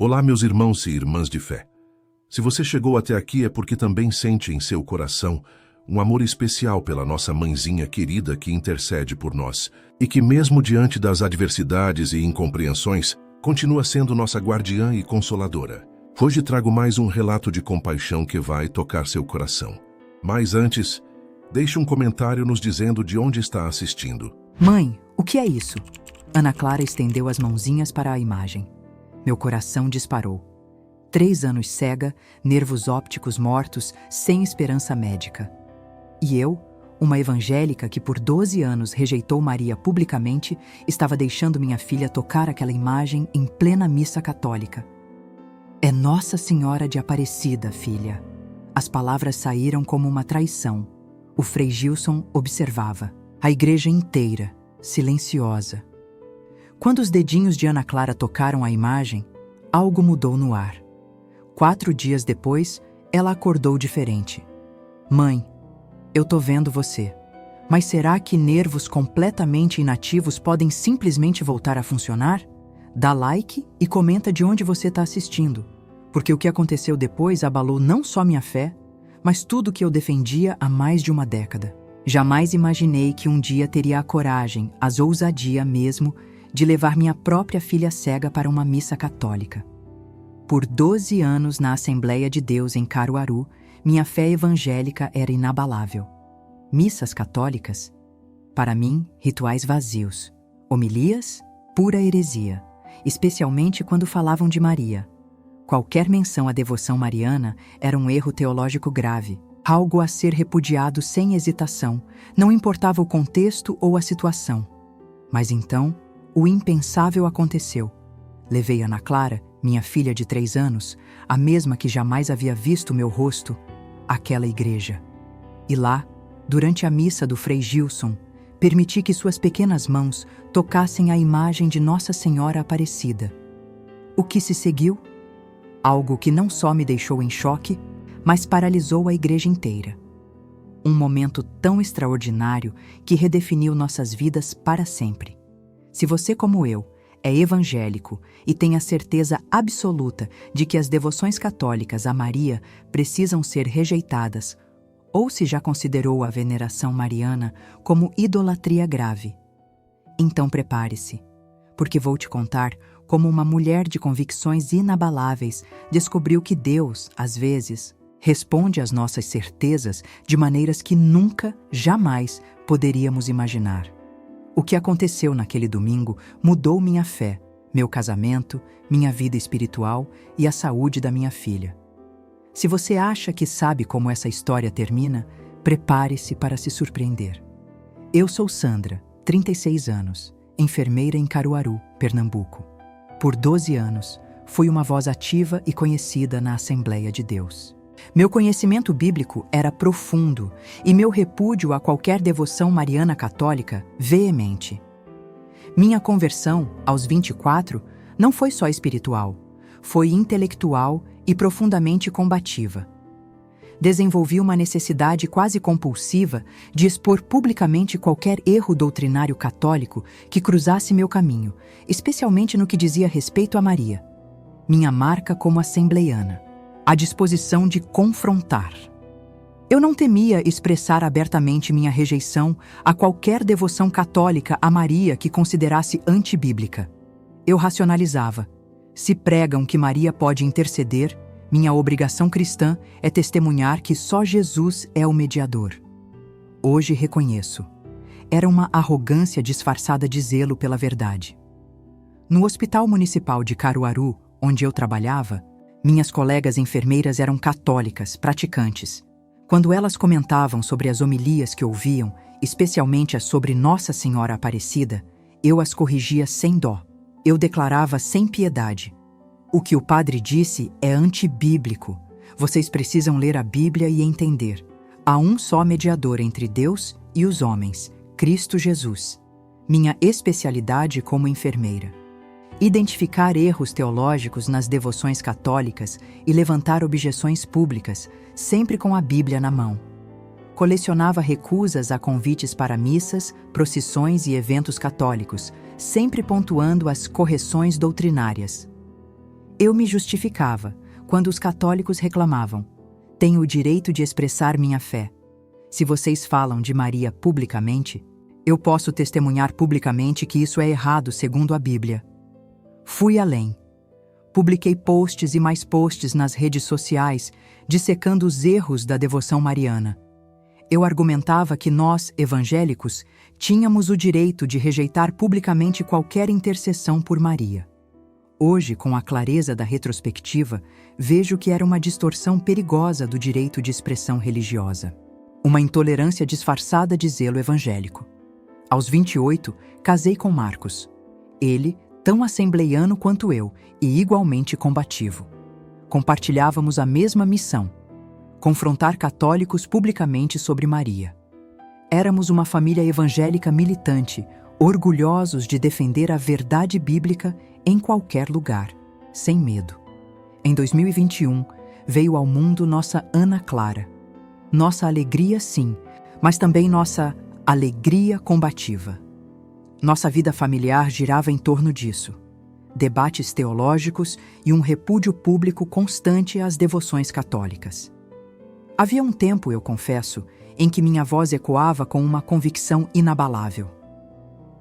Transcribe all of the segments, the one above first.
Olá, meus irmãos e irmãs de fé. Se você chegou até aqui é porque também sente em seu coração um amor especial pela nossa mãezinha querida que intercede por nós e que, mesmo diante das adversidades e incompreensões, continua sendo nossa guardiã e consoladora. Hoje trago mais um relato de compaixão que vai tocar seu coração. Mas antes, deixe um comentário nos dizendo de onde está assistindo. Mãe, o que é isso? Ana Clara estendeu as mãozinhas para a imagem. Meu coração disparou. 3 anos cega, nervos ópticos mortos, sem esperança médica. E eu, uma evangélica que por 12 anos rejeitou Maria publicamente, estava deixando minha filha tocar aquela imagem em plena missa católica. É Nossa Senhora de Aparecida, filha. As palavras saíram como uma traição. O Frei Gilson observava. A igreja inteira, silenciosa. Quando os dedinhos de Ana Clara tocaram a imagem, algo mudou no ar. 4 dias depois, ela acordou diferente. Mãe, eu tô vendo você. Mas será que nervos completamente inativos podem simplesmente voltar a funcionar? Dá like e comenta de onde você está assistindo, porque o que aconteceu depois abalou não só minha fé, mas tudo que eu defendia há mais de uma década. Jamais imaginei que um dia teria a coragem, a ousadia mesmo, de levar minha própria filha cega para uma missa católica. Por 12 anos na Assembleia de Deus em Caruaru, minha fé evangélica era inabalável. Missas católicas? Para mim, rituais vazios. Homilias? Pura heresia, especialmente quando falavam de Maria. Qualquer menção à devoção mariana era um erro teológico grave, algo a ser repudiado sem hesitação, não importava o contexto ou a situação. Mas então, o impensável aconteceu. Levei Ana Clara, minha filha de 3 anos, a mesma que jamais havia visto meu rosto, àquela igreja. E lá, durante a missa do Frei Gilson, permiti que suas pequenas mãos tocassem a imagem de Nossa Senhora Aparecida. O que se seguiu? Algo que não só me deixou em choque, mas paralisou a igreja inteira. Um momento tão extraordinário que redefiniu nossas vidas para sempre. Se você, como eu, é evangélico e tem a certeza absoluta de que as devoções católicas a Maria precisam ser rejeitadas, ou se já considerou a veneração mariana como idolatria grave, então prepare-se, porque vou te contar como uma mulher de convicções inabaláveis descobriu que Deus, às vezes, responde às nossas certezas de maneiras que nunca, jamais poderíamos imaginar. O que aconteceu naquele domingo mudou minha fé, meu casamento, minha vida espiritual e a saúde da minha filha. Se você acha que sabe como essa história termina, prepare-se para se surpreender. Eu sou Sandra, 36 anos, enfermeira em Caruaru, Pernambuco. Por 12 anos, fui uma voz ativa e conhecida na Assembleia de Deus. Meu conhecimento bíblico era profundo e meu repúdio a qualquer devoção mariana católica veemente. Minha conversão, aos 24, não foi só espiritual, foi intelectual e profundamente combativa. Desenvolvi uma necessidade quase compulsiva de expor publicamente qualquer erro doutrinário católico que cruzasse meu caminho, especialmente no que dizia respeito a Maria. Minha marca como assembleiana. A disposição de confrontar. Eu não temia expressar abertamente minha rejeição a qualquer devoção católica a Maria que considerasse antibíblica. Eu racionalizava. Se pregam que Maria pode interceder, minha obrigação cristã é testemunhar que só Jesus é o mediador. Hoje reconheço. Era uma arrogância disfarçada de zelo pela verdade. No Hospital Municipal de Caruaru, onde eu trabalhava, minhas colegas enfermeiras eram católicas, praticantes. Quando elas comentavam sobre as homilias que ouviam, especialmente as sobre Nossa Senhora Aparecida, eu as corrigia sem dó. Eu declarava sem piedade. O que o padre disse é antibíblico. Vocês precisam ler a Bíblia e entender. Há um só mediador entre Deus e os homens, Cristo Jesus. Minha especialidade como enfermeira. Identificar erros teológicos nas devoções católicas e levantar objeções públicas, sempre com a Bíblia na mão. Colecionava recusas a convites para missas, procissões e eventos católicos, sempre pontuando as correções doutrinárias. Eu me justificava quando os católicos reclamavam: tenho o direito de expressar minha fé. Se vocês falam de Maria publicamente, eu posso testemunhar publicamente que isso é errado segundo a Bíblia. Fui além. Publiquei posts e mais posts nas redes sociais, dissecando os erros da devoção mariana. Eu argumentava que nós, evangélicos, tínhamos o direito de rejeitar publicamente qualquer intercessão por Maria. Hoje, com a clareza da retrospectiva, vejo que era uma distorção perigosa do direito de expressão religiosa. Uma intolerância disfarçada de zelo evangélico. Aos 28, casei com Marcos. Ele, tão assembleiano quanto eu, e igualmente combativo. Compartilhávamos a mesma missão: confrontar católicos publicamente sobre Maria. Éramos uma família evangélica militante, orgulhosos de defender a verdade bíblica em qualquer lugar, sem medo. Em 2021, veio ao mundo nossa Ana Clara. Nossa alegria, sim, mas também nossa alegria combativa. Nossa vida familiar girava em torno disso. Debates teológicos e um repúdio público constante às devoções católicas. Havia um tempo, eu confesso, em que minha voz ecoava com uma convicção inabalável.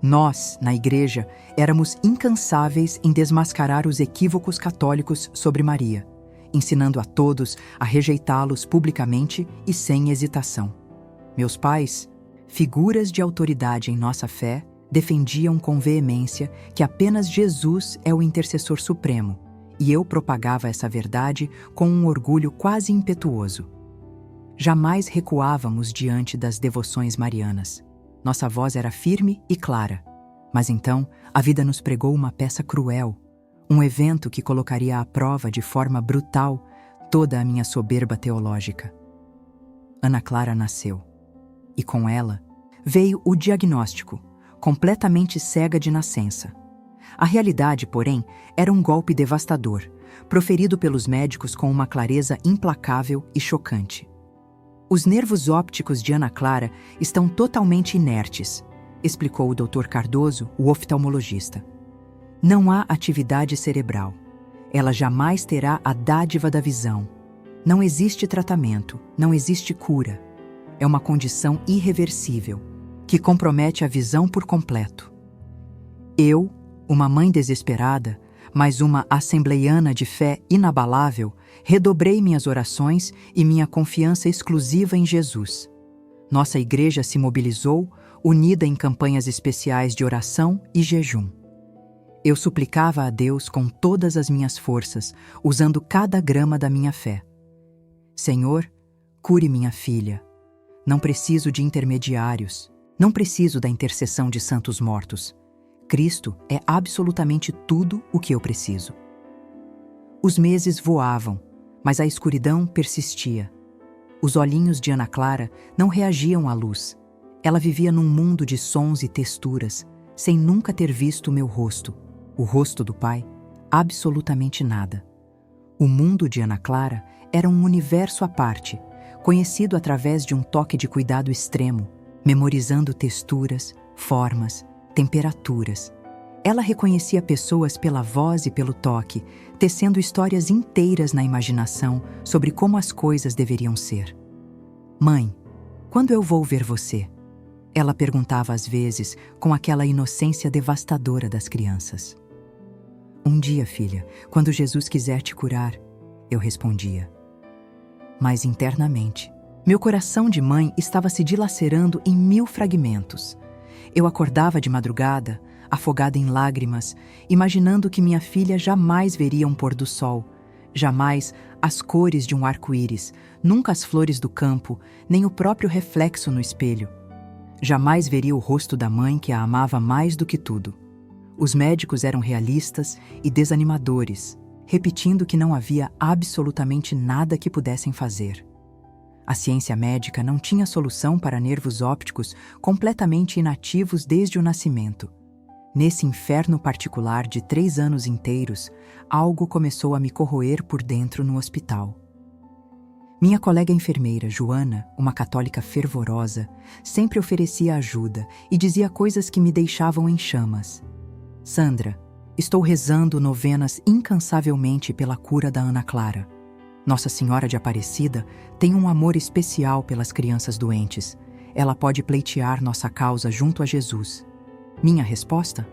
Nós, na igreja, éramos incansáveis em desmascarar os equívocos católicos sobre Maria, ensinando a todos a rejeitá-los publicamente e sem hesitação. Meus pais, figuras de autoridade em nossa fé, defendiam com veemência que apenas Jesus é o intercessor supremo, e eu propagava essa verdade com um orgulho quase impetuoso. Jamais recuávamos diante das devoções marianas. Nossa voz era firme e clara. Mas então, a vida nos pregou uma peça cruel, um evento que colocaria à prova de forma brutal toda a minha soberba teológica. Ana Clara nasceu. E com ela, veio o diagnóstico, completamente cega de nascença. A realidade, porém, era um golpe devastador, proferido pelos médicos com uma clareza implacável e chocante. Os nervos ópticos de Ana Clara estão totalmente inertes, explicou o Dr. Cardoso, o oftalmologista. Não há atividade cerebral. Ela jamais terá a dádiva da visão. Não existe tratamento, não existe cura. É uma condição irreversível, que compromete a visão por completo. Eu, uma mãe desesperada, mas uma assembleiana de fé inabalável, redobrei minhas orações e minha confiança exclusiva em Jesus. Nossa igreja se mobilizou, unida em campanhas especiais de oração e jejum. Eu suplicava a Deus com todas as minhas forças, usando cada grama da minha fé. Senhor, cure minha filha. Não preciso de intermediários, não preciso da intercessão de santos mortos. Cristo é absolutamente tudo o que eu preciso. Os meses voavam, mas a escuridão persistia. Os olhinhos de Ana Clara não reagiam à luz. Ela vivia num mundo de sons e texturas, sem nunca ter visto meu rosto, o rosto do Pai, absolutamente nada. O mundo de Ana Clara era um universo à parte, conhecido através de um toque de cuidado extremo, memorizando texturas, formas, temperaturas. Ela reconhecia pessoas pela voz e pelo toque, tecendo histórias inteiras na imaginação sobre como as coisas deveriam ser. Mãe, quando eu vou ver você? Ela perguntava às vezes com aquela inocência devastadora das crianças. Um dia, filha, quando Jesus quiser te curar, eu respondia. Mas internamente, meu coração de mãe estava se dilacerando em 1000 fragmentos. Eu acordava de madrugada, afogada em lágrimas, imaginando que minha filha jamais veria um pôr do sol, jamais as cores de um arco-íris, nunca as flores do campo, nem o próprio reflexo no espelho. Jamais veria o rosto da mãe que a amava mais do que tudo. Os médicos eram realistas e desanimadores, repetindo que não havia absolutamente nada que pudessem fazer. A ciência médica não tinha solução para nervos ópticos completamente inativos desde o nascimento. Nesse inferno particular de 3 anos inteiros, algo começou a me corroer por dentro no hospital. Minha colega enfermeira, Joana, uma católica fervorosa, sempre oferecia ajuda e dizia coisas que me deixavam em chamas. Sandra, Estou rezando novenas incansavelmente pela cura da Ana Clara. Nossa Senhora de Aparecida tem um amor especial pelas crianças doentes. Ela pode pleitear nossa causa junto a Jesus. Minha resposta?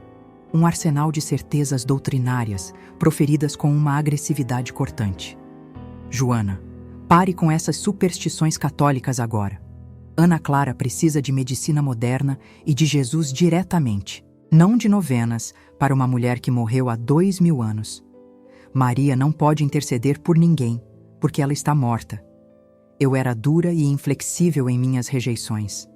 Um arsenal de certezas doutrinárias, proferidas com uma agressividade cortante. Joana, pare com essas superstições católicas agora. Ana Clara precisa de medicina moderna e de Jesus diretamente, não de novenas para uma mulher que morreu há 2000 anos. Maria não pode interceder por ninguém, porque ela está morta. Eu era dura e inflexível em minhas rejeições.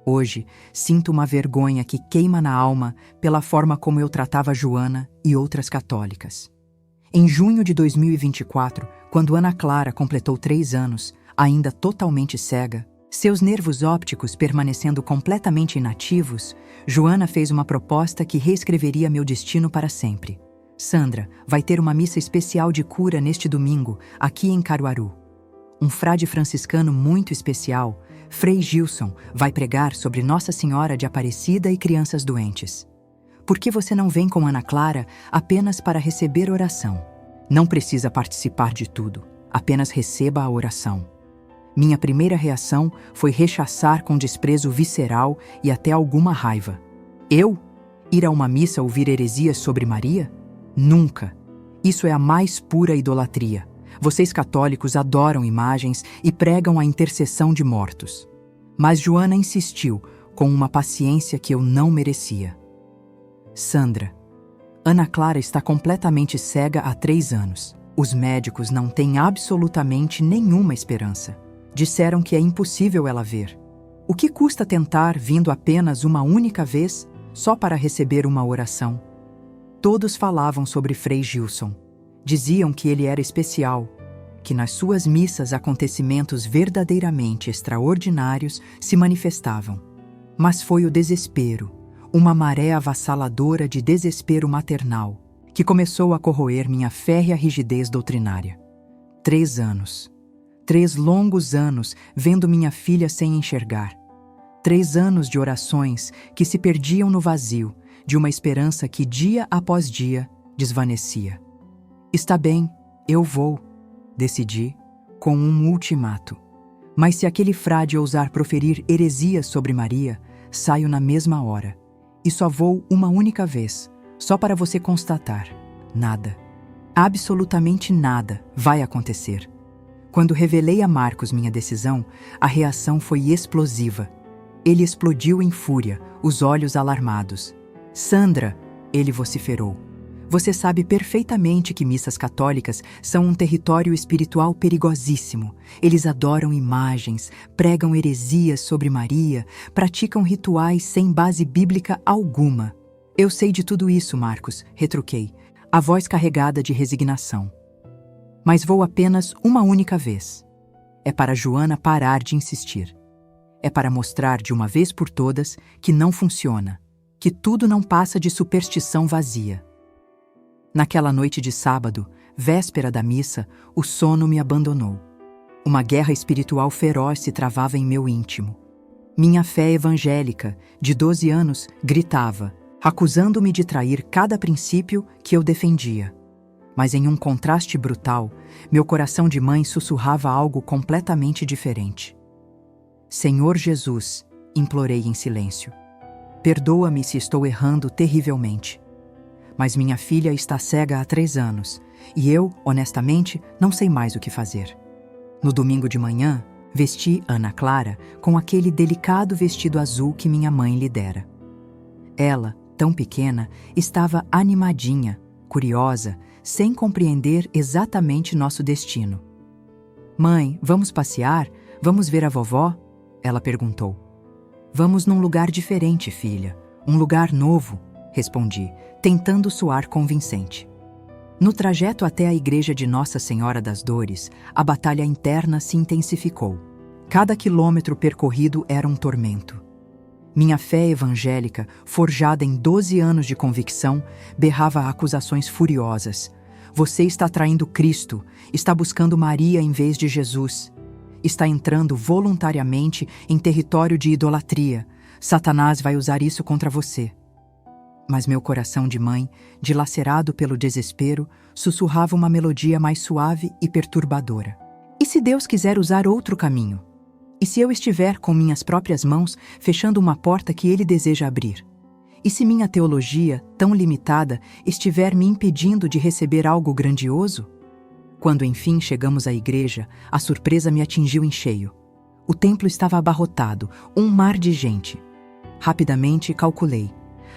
Hoje, sinto uma vergonha que queima na alma pela forma como eu tratava Joana e outras católicas. Em junho de 2024, quando Ana Clara completou 3 anos, ainda totalmente cega, seus nervos ópticos permanecendo completamente inativos, Joana fez uma proposta que reescreveria meu destino para sempre. Sandra, vai ter uma missa especial de cura neste domingo, aqui em Caruaru. Um frade franciscano muito especial, Frei Gilson, vai pregar sobre Nossa Senhora de Aparecida e crianças doentes. Por que você não vem com Ana Clara apenas para receber oração? Não precisa participar de tudo, apenas receba a oração. Minha primeira reação foi rechaçar com desprezo visceral e até alguma raiva. Eu? Ir a uma missa ouvir heresias sobre Maria? Nunca! Isso é a mais pura idolatria. Vocês católicos adoram imagens e pregam a intercessão de mortos. Mas Joana insistiu, com uma paciência que eu não merecia. Sandra, Ana Clara está completamente cega há 3 anos. Os médicos não têm absolutamente nenhuma esperança. Disseram que é impossível ela ver. O que custa tentar, vindo apenas uma única vez, só para receber uma oração? Todos falavam sobre Frei Gilson. Diziam que ele era especial, que nas suas missas acontecimentos verdadeiramente extraordinários se manifestavam. Mas foi o desespero, uma maré avassaladora de desespero maternal, que começou a corroer minha férrea rigidez doutrinária. 3 anos. 3 longos anos vendo minha filha sem enxergar. 3 anos de orações que se perdiam no vazio, de uma esperança que dia após dia desvanecia. Está bem, eu vou, decidi, com um ultimato. Mas se aquele frade ousar proferir heresias sobre Maria, saio na mesma hora. E só vou uma única vez, só para você constatar. Nada, absolutamente nada vai acontecer. Quando revelei a Marcos minha decisão, a reação foi explosiva. Ele explodiu em fúria, os olhos alarmados. Sandra, ele vociferou. Você sabe perfeitamente que missas católicas são um território espiritual perigosíssimo. Eles adoram imagens, pregam heresias sobre Maria, praticam rituais sem base bíblica alguma. Eu sei de tudo isso, Marcos, retruquei, a voz carregada de resignação. Mas vou apenas uma única vez. É para Joana parar de insistir. É para mostrar de uma vez por todas que não funciona, que tudo não passa de superstição vazia. Naquela noite de sábado, véspera da missa, o sono me abandonou. Uma guerra espiritual feroz se travava em meu íntimo. Minha fé evangélica, de 12 anos, gritava, acusando-me de trair cada princípio que eu defendia. Mas em um contraste brutal, meu coração de mãe sussurrava algo completamente diferente. Senhor Jesus, implorei em silêncio. Perdoa-me se estou errando terrivelmente. Mas minha filha está cega há 3 anos, e eu, honestamente, não sei mais o que fazer. No domingo de manhã, vesti Ana Clara com aquele delicado vestido azul que minha mãe lhe dera. Ela, tão pequena, estava animadinha, curiosa, sem compreender exatamente nosso destino. Mãe, vamos passear? Vamos ver a vovó? Ela perguntou. Vamos num lugar diferente, filha. Um lugar novo, respondi, tentando soar convincente. No trajeto até a igreja de Nossa Senhora das Dores, a batalha interna se intensificou. Cada quilômetro percorrido era um tormento. Minha fé evangélica, forjada em 12 anos de convicção, berrava acusações furiosas. Você está traindo Cristo, está buscando Maria em vez de Jesus. Está entrando voluntariamente em território de idolatria. Satanás vai usar isso contra você. Mas meu coração de mãe, dilacerado pelo desespero, sussurrava uma melodia mais suave e perturbadora. E se Deus quiser usar outro caminho? E se eu estiver com minhas próprias mãos fechando uma porta que Ele deseja abrir? E se minha teologia, tão limitada, estiver me impedindo de receber algo grandioso? Quando enfim chegamos à igreja, a surpresa me atingiu em cheio. O templo estava abarrotado, um mar de gente. Rapidamente calculei.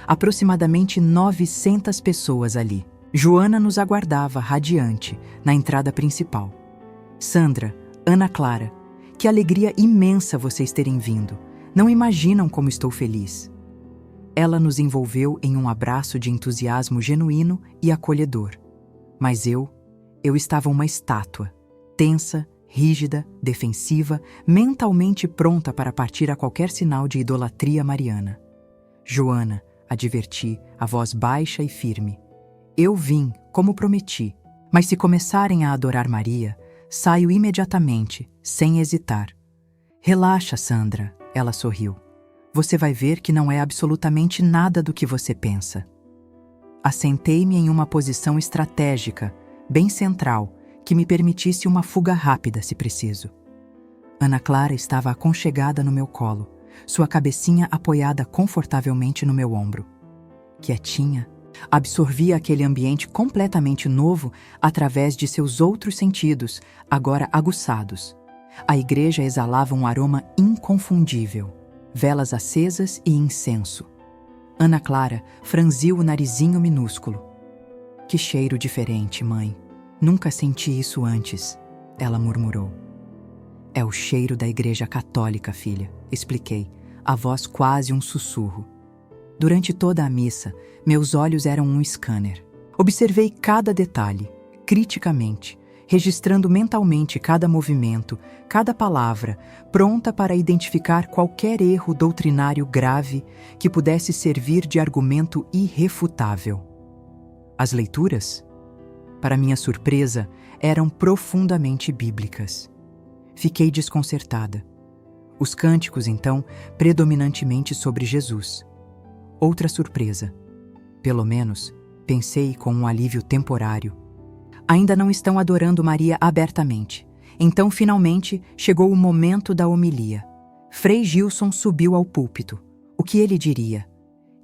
Aproximadamente 900 pessoas ali. Joana nos aguardava, radiante, na entrada principal. Sandra, Ana Clara, que alegria imensa vocês terem vindo. Não imaginam como estou feliz. Ela nos envolveu em um abraço de entusiasmo genuíno e acolhedor. Mas eu estava uma estátua, tensa, rígida, defensiva, mentalmente pronta para partir a qualquer sinal de idolatria mariana. Joana, adverti, a voz baixa e firme. Eu vim, como prometi, mas se começarem a adorar Maria, saio imediatamente, sem hesitar. Relaxa, Sandra, ela sorriu. Você vai ver que não é absolutamente nada do que você pensa. Assentei-me em uma posição estratégica, bem central, que me permitisse uma fuga rápida, se preciso. Ana Clara estava aconchegada no meu colo, sua cabecinha apoiada confortavelmente no meu ombro. Quietinha, absorvia aquele ambiente completamente novo através de seus outros sentidos, agora aguçados. A igreja exalava um aroma inconfundível, velas acesas e incenso. Ana Clara franziu o narizinho minúsculo. Que cheiro diferente, mãe. Nunca senti isso antes, ela murmurou. É o cheiro da igreja católica, filha, expliquei, a voz quase um sussurro. Durante toda a missa, meus olhos eram um scanner. Observei cada detalhe, criticamente, registrando mentalmente cada movimento, cada palavra, pronta para identificar qualquer erro doutrinário grave que pudesse servir de argumento irrefutável. As leituras, para minha surpresa, eram profundamente bíblicas. Fiquei desconcertada. Os cânticos, então, predominantemente sobre Jesus. Outra surpresa. Pelo menos, pensei com um alívio temporário. Ainda não estão adorando Maria abertamente. Então, finalmente, chegou o momento da homilia. Frei Gilson subiu ao púlpito. O que ele diria?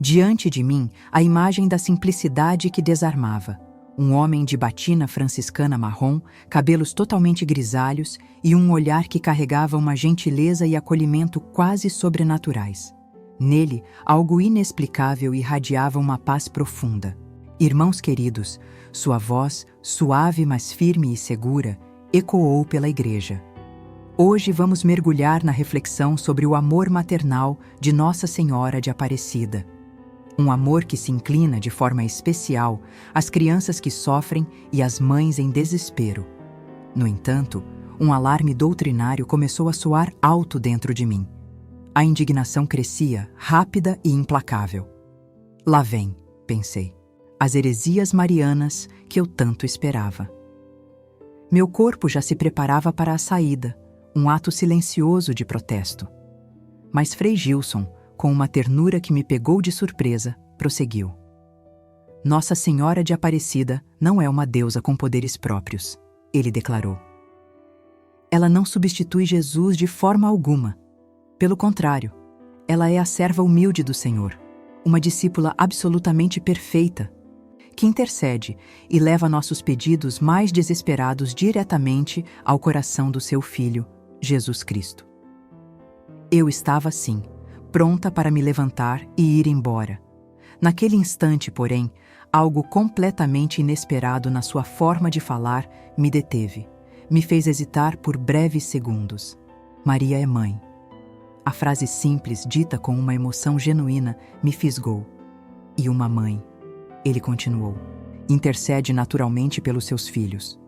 Diante de mim, a imagem da simplicidade que desarmava. Um homem de batina franciscana marrom, cabelos totalmente grisalhos e um olhar que carregava uma gentileza e acolhimento quase sobrenaturais. Nele, algo inexplicável irradiava uma paz profunda. Irmãos queridos, sua voz, suave mas firme e segura, ecoou pela igreja. Hoje vamos mergulhar na reflexão sobre o amor maternal de Nossa Senhora de Aparecida. Um amor que se inclina de forma especial às crianças que sofrem e às mães em desespero. No entanto, um alarme doutrinário começou a soar alto dentro de mim. A indignação crescia, rápida e implacável. Lá vem, pensei, as heresias marianas que eu tanto esperava. Meu corpo já se preparava para a saída, um ato silencioso de protesto. Mas Frei Gilson, com uma ternura que me pegou de surpresa, prosseguiu. Nossa Senhora de Aparecida não é uma deusa com poderes próprios, ele declarou. Ela não substitui Jesus de forma alguma. Pelo contrário, ela é a serva humilde do Senhor, uma discípula absolutamente perfeita, que intercede e leva nossos pedidos mais desesperados diretamente ao coração do seu Filho, Jesus Cristo. Eu estava assim, pronta para me levantar e ir embora. Naquele instante, porém, algo completamente inesperado na sua forma de falar me deteve. Me fez hesitar por breves segundos. Maria é mãe. A frase simples, dita com uma emoção genuína, me fisgou. E uma mãe, ele continuou, intercede naturalmente pelos seus filhos.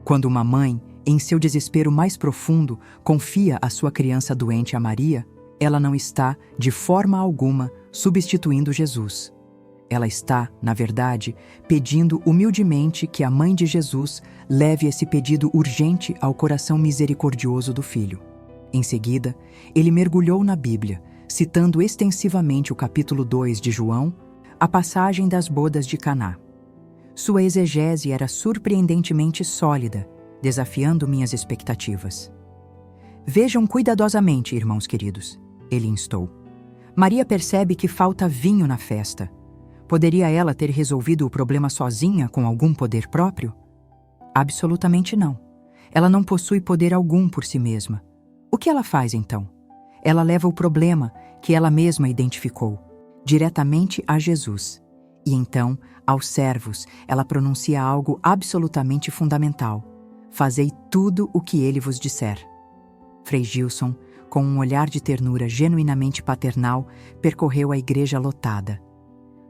Quando uma mãe, em seu desespero mais profundo, confia a sua criança doente a Maria, ela não está, de forma alguma, substituindo Jesus. Ela está, na verdade, pedindo humildemente que a mãe de Jesus leve esse pedido urgente ao coração misericordioso do filho. Em seguida, ele mergulhou na Bíblia, citando extensivamente o capítulo 2 de João, a passagem das bodas de Caná. Sua exegese era surpreendentemente sólida, desafiando minhas expectativas. Vejam cuidadosamente, irmãos queridos, ele instou. Maria percebe que falta vinho na festa. Poderia ela ter resolvido o problema sozinha com algum poder próprio? Absolutamente não. Ela não possui poder algum por si mesma. O que ela faz então? Ela leva o problema, que ela mesma identificou, diretamente a Jesus. E então, aos servos, ela pronuncia algo absolutamente fundamental: fazei tudo o que ele vos disser. Frei Gilson, com um olhar de ternura genuinamente paternal, percorreu a igreja lotada.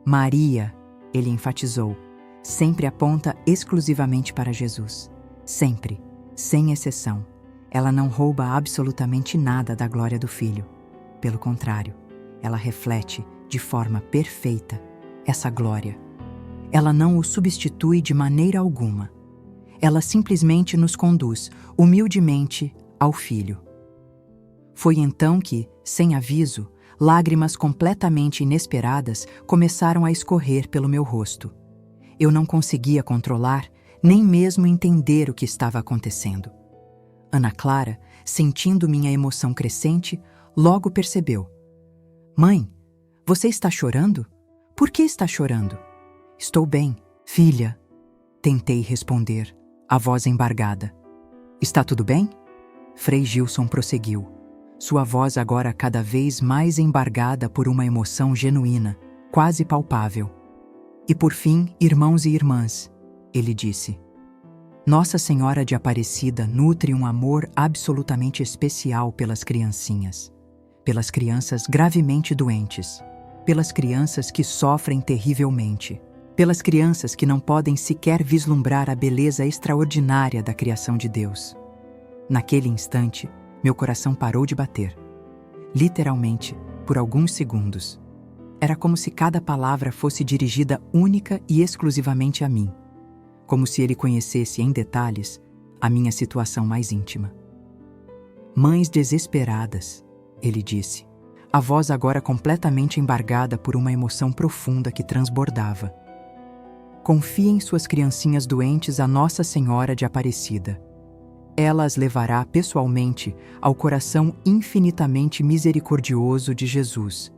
Maria, ele enfatizou, sempre aponta exclusivamente para Jesus. Sempre, sem exceção. Ela não rouba absolutamente nada da glória do Filho. Pelo contrário, ela reflete, de forma perfeita, essa glória. Ela não o substitui de maneira alguma. Ela simplesmente nos conduz, humildemente, ao Filho. Foi então que, sem aviso, lágrimas completamente inesperadas começaram a escorrer pelo meu rosto. Eu não conseguia controlar, nem mesmo entender o que estava acontecendo. Ana Clara, sentindo minha emoção crescente, logo percebeu. Mãe, você está chorando? Por que está chorando? Estou bem, filha. Tentei responder, a voz embargada. Está tudo bem? Frei Gilson prosseguiu, sua voz agora cada vez mais embargada por uma emoção genuína, quase palpável. E por fim, irmãos e irmãs, ele disse. Nossa Senhora de Aparecida nutre um amor absolutamente especial pelas criancinhas, pelas crianças gravemente doentes, pelas crianças que sofrem terrivelmente, pelas crianças que não podem sequer vislumbrar a beleza extraordinária da criação de Deus. Naquele instante, meu coração parou de bater. Literalmente, por alguns segundos. Era como se cada palavra fosse dirigida única e exclusivamente a mim. Como se ele conhecesse em detalhes a minha situação mais íntima. Mães desesperadas, ele disse, a voz agora completamente embargada por uma emoção profunda que transbordava. Confiem suas criancinhas doentes a Nossa Senhora de Aparecida. Ela as levará pessoalmente ao coração infinitamente misericordioso de Jesus,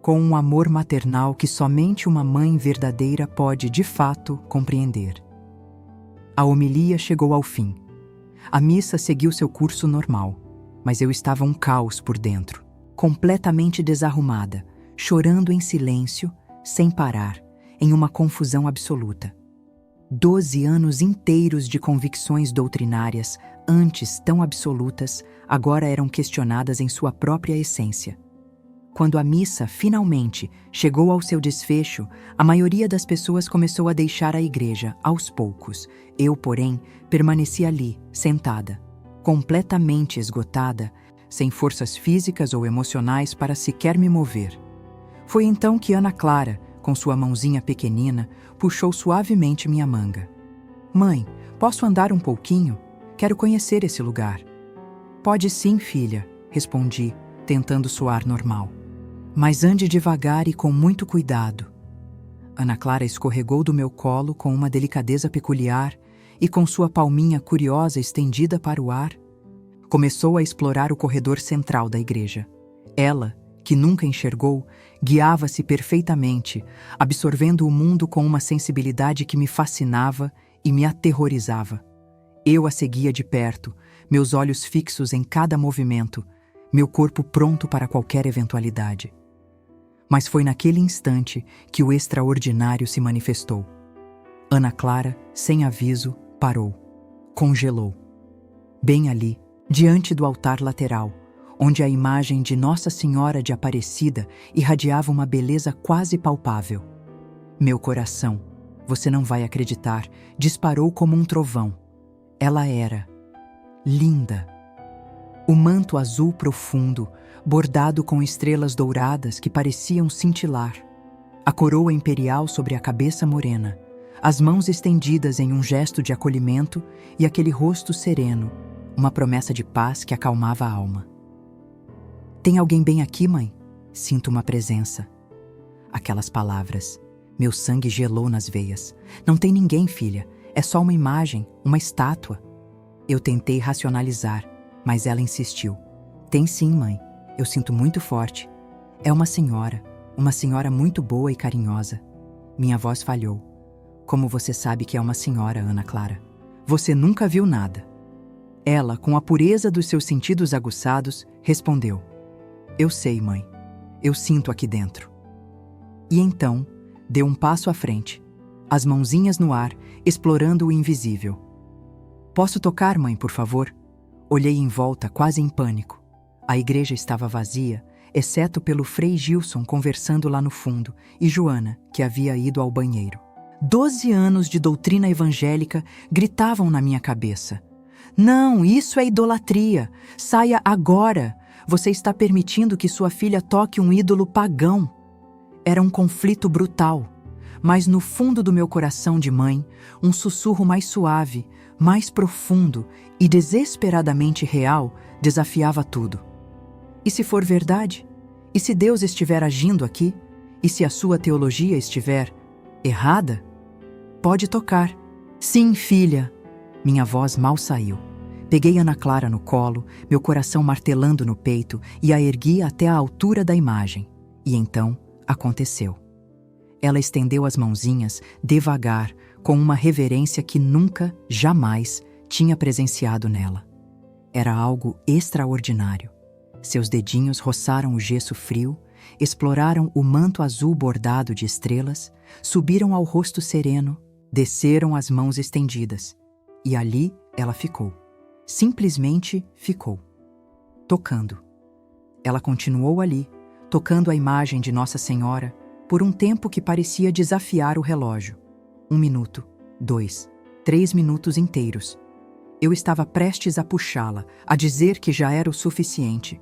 com um amor maternal que somente uma mãe verdadeira pode, de fato, compreender. A homilia chegou ao fim. A missa seguiu seu curso normal, mas eu estava um caos por dentro, completamente desarrumada, chorando em silêncio, sem parar, em uma confusão absoluta. 12 anos inteiros de convicções doutrinárias, antes tão absolutas, agora eram questionadas em sua própria essência. Quando a missa, finalmente, chegou ao seu desfecho, a maioria das pessoas começou a deixar a igreja, aos poucos. Eu, porém, permaneci ali, sentada, completamente esgotada, sem forças físicas ou emocionais para sequer me mover. Foi então que Ana Clara, com sua mãozinha pequenina, puxou suavemente minha manga. Mãe, posso andar um pouquinho? Quero conhecer esse lugar. Pode sim, filha, respondi, tentando soar normal. Mas ande devagar e com muito cuidado. Ana Clara escorregou do meu colo com uma delicadeza peculiar e com sua palminha curiosa estendida para o ar, começou a explorar o corredor central da igreja. Ela, que nunca enxergou, guiava-se perfeitamente, absorvendo o mundo com uma sensibilidade que me fascinava e me aterrorizava. Eu a seguia de perto, meus olhos fixos em cada movimento, meu corpo pronto para qualquer eventualidade. Mas foi naquele instante que o extraordinário se manifestou. Ana Clara, sem aviso, parou. Congelou. Bem ali, diante do altar lateral, onde a imagem de Nossa Senhora de Aparecida irradiava uma beleza quase palpável. Meu coração, você não vai acreditar, disparou como um trovão. Ela era linda. O manto azul profundo, bordado com estrelas douradas que pareciam cintilar. A coroa imperial sobre a cabeça morena, as mãos estendidas em um gesto de acolhimento e aquele rosto sereno, uma promessa de paz que acalmava a alma. Tem alguém bem aqui, mãe? Sinto uma presença. Aquelas palavras. Meu sangue gelou nas veias. Não tem ninguém, filha. É só uma imagem, uma estátua. Eu tentei racionalizar, mas ela insistiu. Tem sim, mãe. Eu sinto muito forte. É uma senhora muito boa e carinhosa. Minha voz falhou. Como você sabe que é uma senhora, Ana Clara? Você nunca viu nada. Ela, com a pureza dos seus sentidos aguçados, respondeu. Eu sei, mãe. Eu sinto aqui dentro. E então, deu um passo à frente, as mãozinhas no ar, explorando o invisível. Posso tocar, mãe, por favor? Olhei em volta, quase em pânico. A igreja estava vazia, exceto pelo Frei Gilson conversando lá no fundo e Joana, que havia ido ao banheiro. 12 anos de doutrina evangélica gritavam na minha cabeça. Não, isso é idolatria. Saia agora. Você está permitindo que sua filha toque um ídolo pagão. Era um conflito brutal, mas no fundo do meu coração de mãe, um sussurro mais suave, mais profundo e desesperadamente real desafiava tudo. E se for verdade? E se Deus estiver agindo aqui? E se a sua teologia estiver errada? Pode tocar. Sim, filha. Minha voz mal saiu. Peguei Ana Clara no colo, meu coração martelando no peito, e a ergui até a altura da imagem. E então aconteceu. Ela estendeu as mãozinhas, devagar, com uma reverência que nunca, jamais, tinha presenciado nela. Era algo extraordinário. Seus dedinhos roçaram o gesso frio, exploraram o manto azul bordado de estrelas, subiram ao rosto sereno, desceram as mãos estendidas. E ali ela ficou. Simplesmente ficou. Tocando. Ela continuou ali, tocando a imagem de Nossa Senhora, por um tempo que parecia desafiar o relógio. 1 minuto, 2, 3 minutos inteiros. Eu estava prestes a puxá-la, a dizer que já era o suficiente,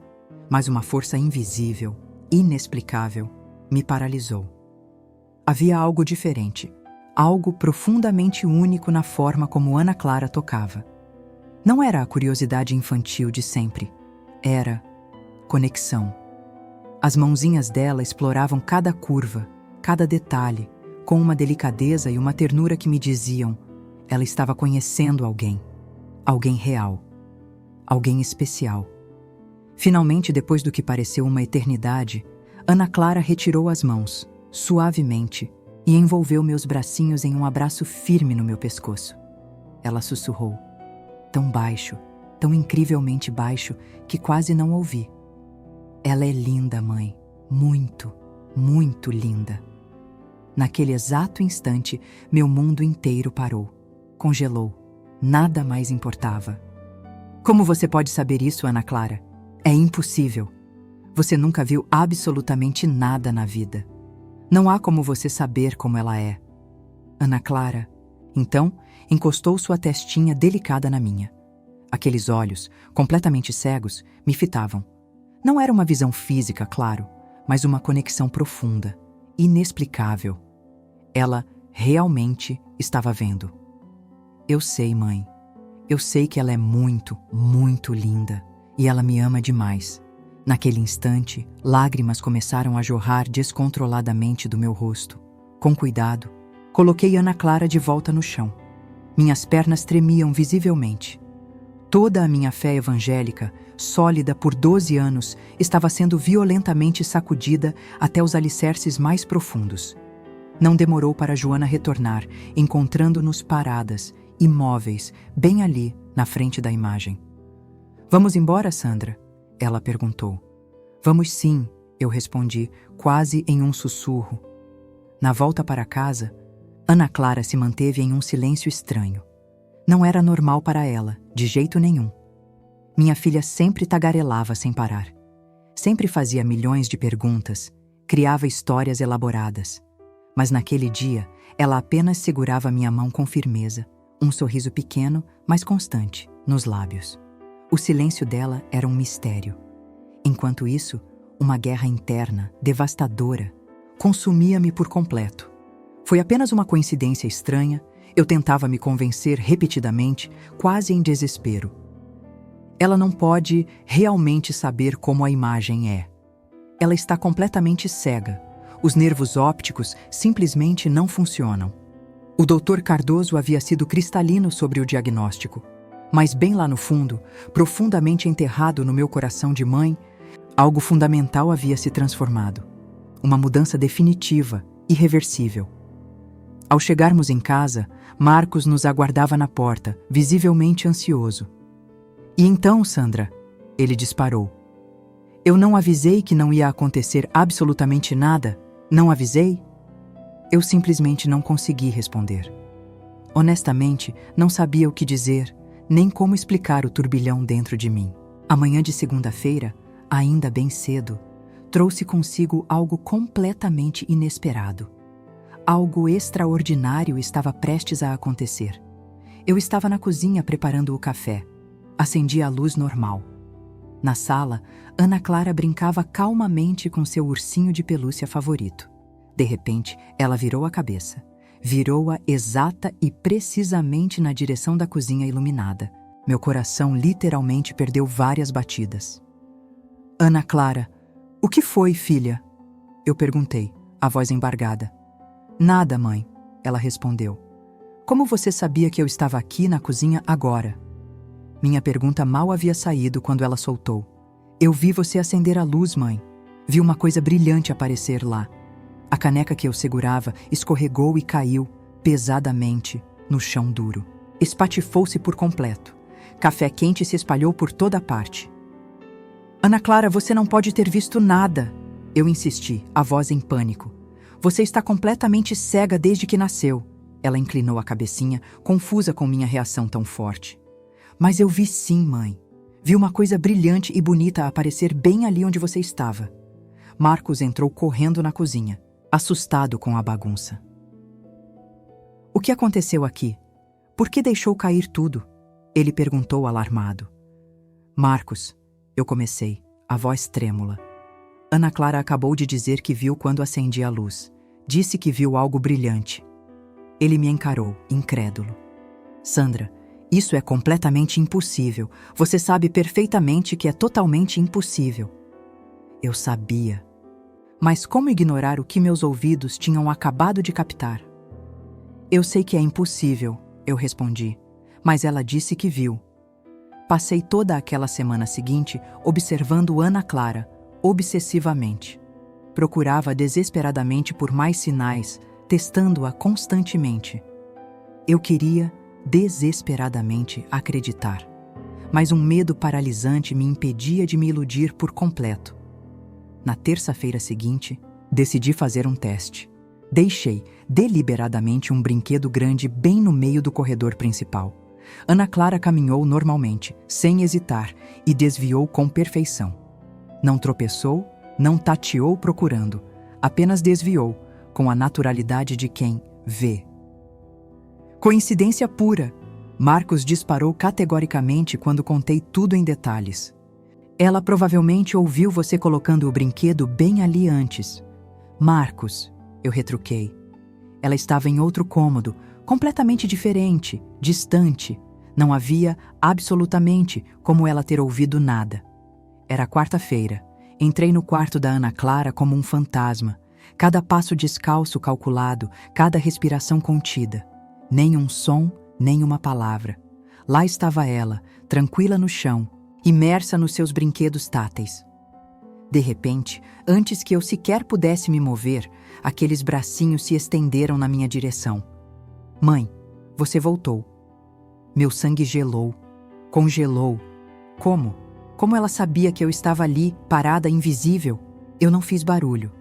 mas uma força invisível, inexplicável, me paralisou. Havia algo diferente, algo profundamente único na forma como Ana Clara tocava. Não era a curiosidade infantil de sempre, era conexão. As mãozinhas dela exploravam cada curva, cada detalhe, com uma delicadeza e uma ternura que me diziam: ela estava conhecendo alguém, alguém real, alguém especial. Finalmente, depois do que pareceu uma eternidade, Ana Clara retirou as mãos, suavemente, e envolveu meus bracinhos em um abraço firme no meu pescoço. Ela sussurrou, tão baixo, tão incrivelmente baixo, que quase não ouvi. Ela é linda, mãe. Muito, muito linda. Naquele exato instante, meu mundo inteiro parou. Congelou. Nada mais importava. Como você pode saber isso, Ana Clara? É impossível. Você nunca viu absolutamente nada na vida. Não há como você saber como ela é. Ana Clara, então, encostou sua testinha delicada na minha. Aqueles olhos, completamente cegos, me fitavam. Não era uma visão física, claro, mas uma conexão profunda, inexplicável. Ela realmente estava vendo. Eu sei, mãe. Eu sei que ela é muito, muito linda. E ela me ama demais. Naquele instante, lágrimas começaram a jorrar descontroladamente do meu rosto. Com cuidado, coloquei Ana Clara de volta no chão. Minhas pernas tremiam visivelmente. Toda a minha fé evangélica, sólida por 12 anos, estava sendo violentamente sacudida até os alicerces mais profundos. Não demorou para Joana retornar, encontrando-nos paradas, imóveis, bem ali, na frente da imagem. Vamos embora, Sandra? Ela perguntou. Vamos sim, eu respondi, quase em um sussurro. Na volta para casa, Ana Clara se manteve em um silêncio estranho. Não era normal para ela, de jeito nenhum. Minha filha sempre tagarelava sem parar. Sempre fazia milhões de perguntas, criava histórias elaboradas. Mas naquele dia, ela apenas segurava minha mão com firmeza, um sorriso pequeno, mas constante, nos lábios. O silêncio dela era um mistério. Enquanto isso, uma guerra interna, devastadora, consumia-me por completo. Foi apenas uma coincidência estranha, eu tentava me convencer repetidamente, quase em desespero. Ela não pode realmente saber como a imagem é. Ela está completamente cega. Os nervos ópticos simplesmente não funcionam. O Dr. Cardoso havia sido cristalino sobre o diagnóstico, mas bem lá no fundo, profundamente enterrado no meu coração de mãe, algo fundamental havia se transformado. Uma mudança definitiva, irreversível. Ao chegarmos em casa, Marcos nos aguardava na porta, visivelmente ansioso. E então, Sandra, ele disparou. Eu não avisei que não ia acontecer absolutamente nada? Não avisei? Eu simplesmente não consegui responder. Honestamente, não sabia o que dizer, nem como explicar o turbilhão dentro de mim. A manhã de segunda-feira, ainda bem cedo, trouxe consigo algo completamente inesperado. Algo extraordinário estava prestes a acontecer. Eu estava na cozinha preparando o café. Acendi a luz normal. Na sala, Ana Clara brincava calmamente com seu ursinho de pelúcia favorito. De repente, ela virou a cabeça. Virou-a exata e precisamente na direção da cozinha iluminada. Meu coração literalmente perdeu várias batidas. Ana Clara, o que foi, filha? Eu perguntei, a voz embargada. Nada, mãe, ela respondeu. Como você sabia que eu estava aqui na cozinha agora? Minha pergunta mal havia saído quando ela soltou. Eu vi você acender a luz, mãe. Vi uma coisa brilhante aparecer lá. A caneca que eu segurava escorregou e caiu, pesadamente, no chão duro. Espatifou-se por completo. Café quente se espalhou por toda parte. Ana Clara, você não pode ter visto nada. Eu insisti, a voz em pânico. Você está completamente cega desde que nasceu. Ela inclinou a cabecinha, confusa com minha reação tão forte. Mas eu vi sim, mãe. Vi uma coisa brilhante e bonita aparecer bem ali onde você estava. Marcos entrou correndo na cozinha, assustado com a bagunça. O que aconteceu aqui? Por que deixou cair tudo? Ele perguntou alarmado. Marcos, eu comecei, a voz trêmula. Ana Clara acabou de dizer que viu quando acendi a luz. Disse que viu algo brilhante. Ele me encarou, incrédulo. Sandra, isso é completamente impossível. Você sabe perfeitamente que é totalmente impossível. Eu sabia. Mas como ignorar o que meus ouvidos tinham acabado de captar? Eu sei que é impossível, eu respondi, mas ela disse que viu. Passei toda aquela semana seguinte observando Ana Clara, obsessivamente. Procurava desesperadamente por mais sinais, testando-a constantemente. Eu queria, desesperadamente, acreditar. Mas um medo paralisante me impedia de me iludir por completo. Na terça-feira seguinte, decidi fazer um teste. Deixei, deliberadamente, um brinquedo grande bem no meio do corredor principal. Ana Clara caminhou normalmente, sem hesitar, e desviou com perfeição. Não tropeçou, não tateou procurando, apenas desviou, com a naturalidade de quem vê. Coincidência pura! Marcos disparou categoricamente quando contei tudo em detalhes. Ela provavelmente ouviu você colocando o brinquedo bem ali antes. Marcos, eu retruquei. Ela estava em outro cômodo, completamente diferente, distante. Não havia, absolutamente, como ela ter ouvido nada. Era quarta-feira. Entrei no quarto da Ana Clara como um fantasma. Cada passo descalço calculado, cada respiração contida. Nem um som, nem uma palavra. Lá estava ela, tranquila no chão, imersa nos seus brinquedos táteis. De repente, antes que eu sequer pudesse me mover, aqueles bracinhos se estenderam na minha direção. Mãe, você voltou. Meu sangue gelou, congelou. Como? Como ela sabia que eu estava ali, parada, invisível? Eu não fiz barulho.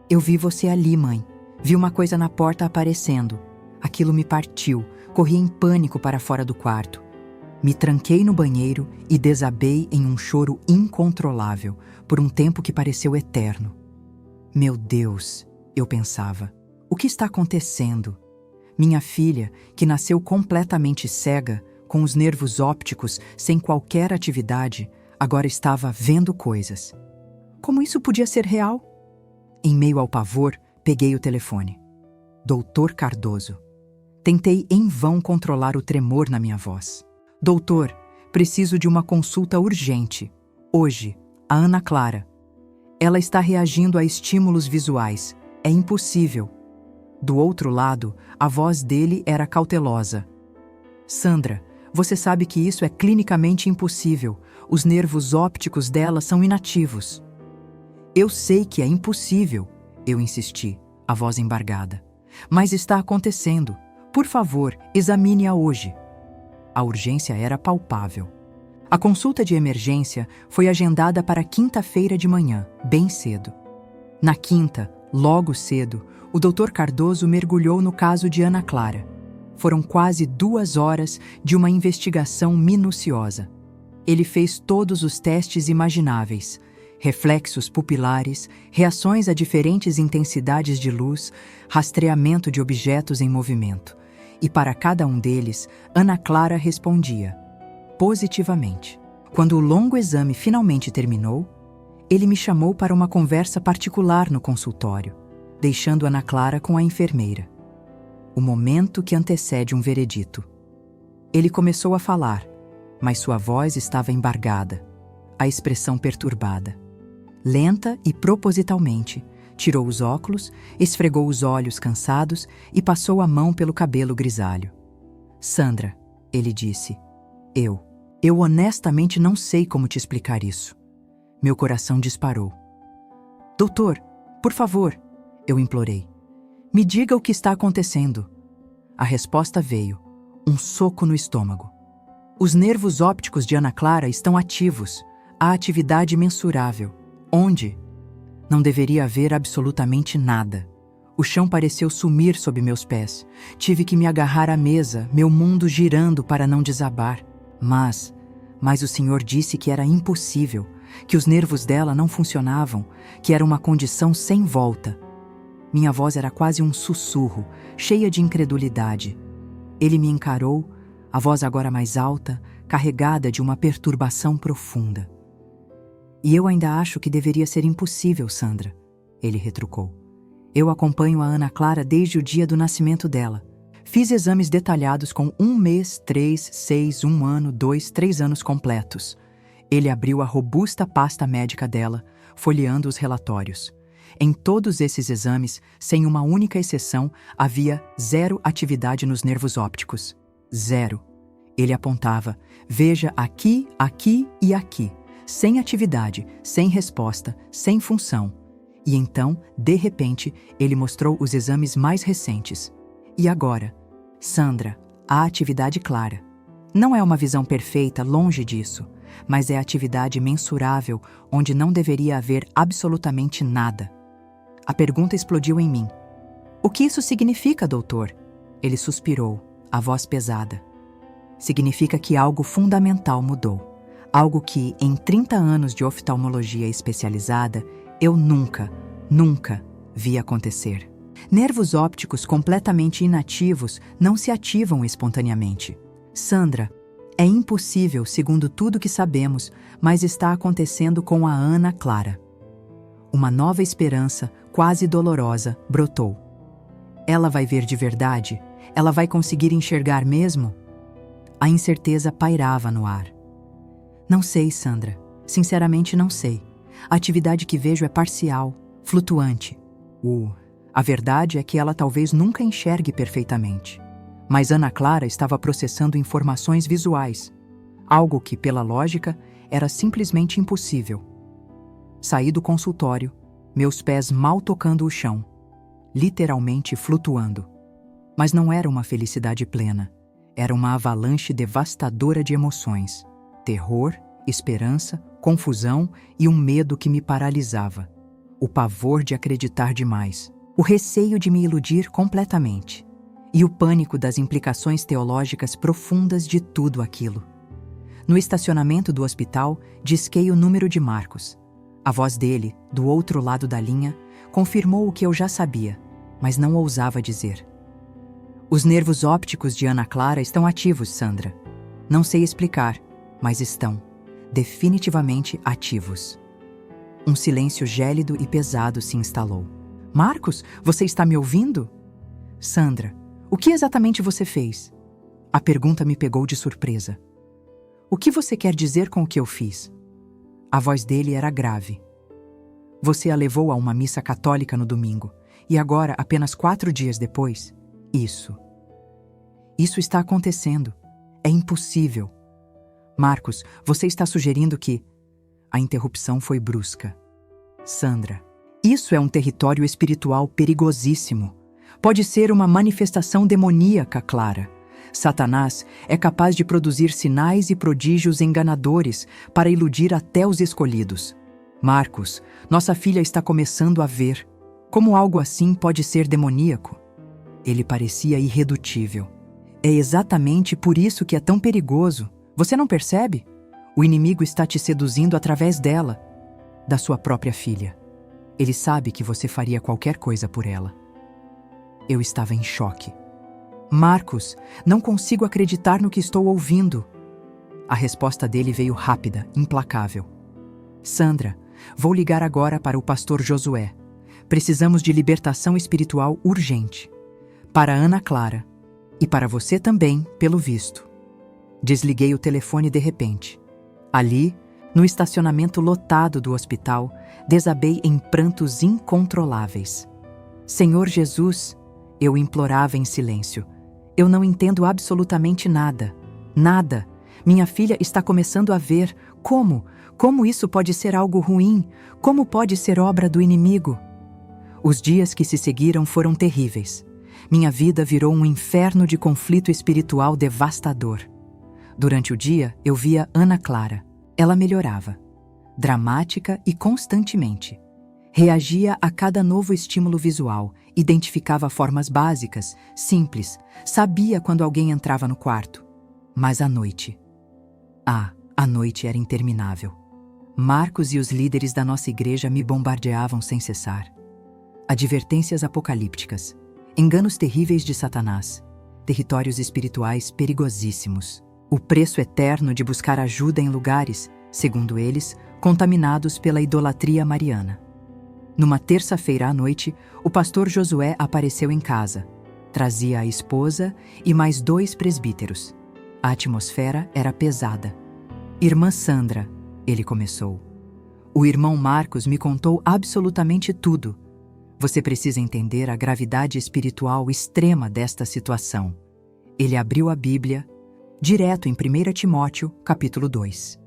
Eu vi você ali, mãe. Vi uma coisa na porta aparecendo. Aquilo me partiu. Corri em pânico para fora do quarto. Me tranquei no banheiro e desabei em um choro incontrolável, por um tempo que pareceu eterno. Meu Deus, eu pensava, o que está acontecendo? Minha filha, que nasceu completamente cega, com os nervos ópticos, sem qualquer atividade, agora estava vendo coisas. Como isso podia ser real? Em meio ao pavor, peguei o telefone. Doutor Cardoso. Tentei em vão controlar o tremor na minha voz. Doutor, preciso de uma consulta urgente. Hoje, a Ana Clara. Ela está reagindo a estímulos visuais. É impossível. Do outro lado, a voz dele era cautelosa. Sandra, você sabe que isso é clinicamente impossível. Os nervos ópticos dela são inativos. Eu sei que é impossível, eu insisti, a voz embargada. Mas está acontecendo. Por favor, examine-a hoje. A urgência era palpável. A consulta de emergência foi agendada para quinta-feira de manhã, bem cedo. Na quinta, logo cedo, o Dr. Cardoso mergulhou no caso de Ana Clara. Foram quase 2 horas de uma investigação minuciosa. Ele fez todos os testes imagináveis: reflexos pupilares, reações a diferentes intensidades de luz, rastreamento de objetos em movimento. E para cada um deles, Ana Clara respondia positivamente. Quando o longo exame finalmente terminou, ele me chamou para uma conversa particular no consultório, deixando Ana Clara com a enfermeira. O momento que antecede um veredito. Ele começou a falar, mas sua voz estava embargada, a expressão perturbada. Lenta e propositalmente, tirou os óculos, esfregou os olhos cansados e passou a mão pelo cabelo grisalho. Sandra, ele disse, eu honestamente não sei como te explicar isso. Meu coração disparou. Doutor, por favor, eu implorei. Me diga o que está acontecendo. A resposta veio, um soco no estômago. Os nervos ópticos de Ana Clara estão ativos, há atividade mensurável. Onde? Não deveria haver absolutamente nada. O chão pareceu sumir sob meus pés. Tive que me agarrar à mesa, meu mundo girando para não desabar. Mas o senhor disse que era impossível, que os nervos dela não funcionavam, que era uma condição sem volta. Minha voz era quase um sussurro, cheia de incredulidade. Ele me encarou, a voz agora mais alta, carregada de uma perturbação profunda. E eu ainda acho que deveria ser impossível, Sandra, ele retrucou. Eu acompanho a Ana Clara desde o dia do nascimento dela. Fiz exames detalhados com 1 mês, 3, 6, 1 ano, 2, 3 anos completos. Ele abriu a robusta pasta médica dela, folheando os relatórios. Em todos esses exames, sem uma única exceção, havia 0 atividade nos nervos ópticos. 0. Ele apontava, veja aqui, aqui e aqui. Sem atividade, sem resposta, sem função. E então, de repente, ele mostrou os exames mais recentes. E agora? Sandra, há atividade clara. Não é uma visão perfeita, longe disso, mas é atividade mensurável onde não deveria haver absolutamente nada. A pergunta explodiu em mim. O que isso significa, doutor? Ele suspirou, a voz pesada. Significa que algo fundamental mudou. Algo que, em 30 anos de oftalmologia especializada, eu nunca vi acontecer. Nervos ópticos completamente inativos não se ativam espontaneamente. Sandra, é impossível, segundo tudo que sabemos, mas está acontecendo com a Ana Clara. Uma nova esperança, quase dolorosa, brotou. Ela vai ver de verdade? Ela vai conseguir enxergar mesmo? A incerteza pairava no ar. Não sei, Sandra. Sinceramente, não sei. A atividade que vejo é parcial, flutuante. A verdade é que ela talvez nunca enxergue perfeitamente. Mas Ana Clara estava processando informações visuais, algo que, pela lógica, era simplesmente impossível. Saí do consultório, meus pés mal tocando o chão, literalmente flutuando. Mas não era uma felicidade plena, era uma avalanche devastadora de emoções. Terror, esperança, confusão e um medo que me paralisava. O pavor de acreditar demais. O receio de me iludir completamente. E o pânico das implicações teológicas profundas de tudo aquilo. No estacionamento do hospital, disquei o número de Marcos. A voz dele, do outro lado da linha, confirmou o que eu já sabia, mas não ousava dizer. Os nervos ópticos de Ana Clara estão ativos, Sandra. Não sei explicar, mas estão, definitivamente ativos. Um silêncio gélido e pesado se instalou. Marcos, você está me ouvindo? Sandra, o que exatamente você fez? A pergunta me pegou de surpresa. O que você quer dizer com o que eu fiz? A voz dele era grave. Você a levou a uma missa católica no domingo, E agora, apenas 4 dias depois, isso. Isso está acontecendo. É impossível. Marcos, você está sugerindo que... A interrupção foi brusca. Sandra, isso é um território espiritual perigosíssimo. Pode ser uma manifestação demoníaca, Clara. Satanás é capaz de produzir sinais e prodígios enganadores para iludir até os escolhidos. Marcos, nossa filha está começando a ver. Como algo assim pode ser demoníaco? Ele parecia irredutível. É exatamente por isso que é tão perigoso. Você não percebe? O inimigo está te seduzindo através dela, da sua própria filha. Ele sabe que você faria qualquer coisa por ela. Eu estava em choque. Marcos, não consigo acreditar no que estou ouvindo. A resposta dele veio rápida, implacável. Sandra, vou ligar agora para o pastor Josué. Precisamos de libertação espiritual urgente. Para Ana Clara. E para você também, pelo visto. Desliguei o telefone de repente. Ali, no estacionamento lotado do hospital, desabei em prantos incontroláveis. Senhor Jesus, eu implorava em silêncio. Eu não entendo absolutamente nada. Nada. Minha filha está começando a ver. Como? Como isso pode ser algo ruim? Como pode ser obra do inimigo? Os dias que se seguiram foram terríveis. Minha vida virou um inferno de conflito espiritual devastador. Durante o dia, eu via Ana Clara. Ela melhorava. Dramática e constantemente. Reagia a cada novo estímulo visual, identificava formas básicas, simples, sabia quando alguém entrava no quarto. Mas à noite... a noite era interminável. Marcos e os líderes da nossa igreja me bombardeavam sem cessar. Advertências apocalípticas, enganos terríveis de Satanás, territórios espirituais perigosíssimos. O preço eterno de buscar ajuda em lugares, segundo eles, contaminados pela idolatria mariana. Numa terça-feira à noite, o pastor Josué apareceu em casa. Trazia a esposa e mais 2 presbíteros. A atmosfera era pesada. Irmã Sandra, ele começou. O irmão Marcos me contou absolutamente tudo. Você precisa entender a gravidade espiritual extrema desta situação. Ele abriu a Bíblia, direto em 1 Timóteo, capítulo 2.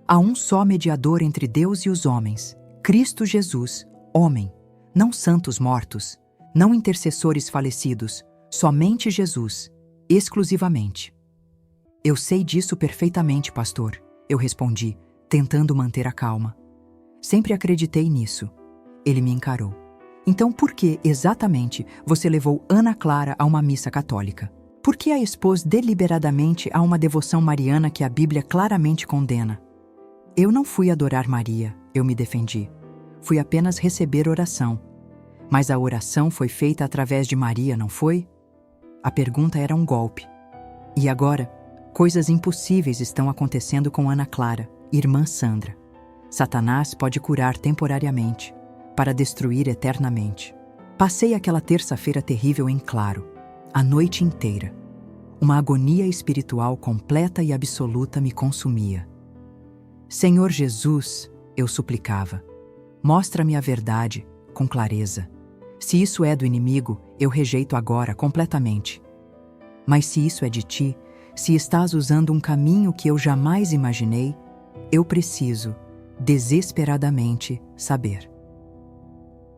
Há um só mediador entre Deus e os homens, Cristo Jesus, homem, não santos mortos, não intercessores falecidos, somente Jesus, exclusivamente. Eu sei disso perfeitamente, pastor, eu respondi, tentando manter a calma. Sempre acreditei nisso. Ele me encarou. Então por que, exatamente, você levou Ana Clara a uma missa católica? Por que a expôs deliberadamente a uma devoção mariana que a Bíblia claramente condena? Eu não fui adorar Maria, eu me defendi. Fui apenas receber oração. Mas a oração foi feita através de Maria, não foi? A pergunta era um golpe. E agora, coisas impossíveis estão acontecendo com Ana Clara, irmã Sandra. Satanás pode curar temporariamente, para destruir eternamente. Passei aquela terça-feira terrível em claro, a noite inteira. Uma agonia espiritual completa e absoluta me consumia. Senhor Jesus, eu suplicava, mostra-me a verdade, com clareza. Se isso é do inimigo, eu rejeito agora completamente. Mas se isso é de ti, se estás usando um caminho que eu jamais imaginei, eu preciso, desesperadamente, saber.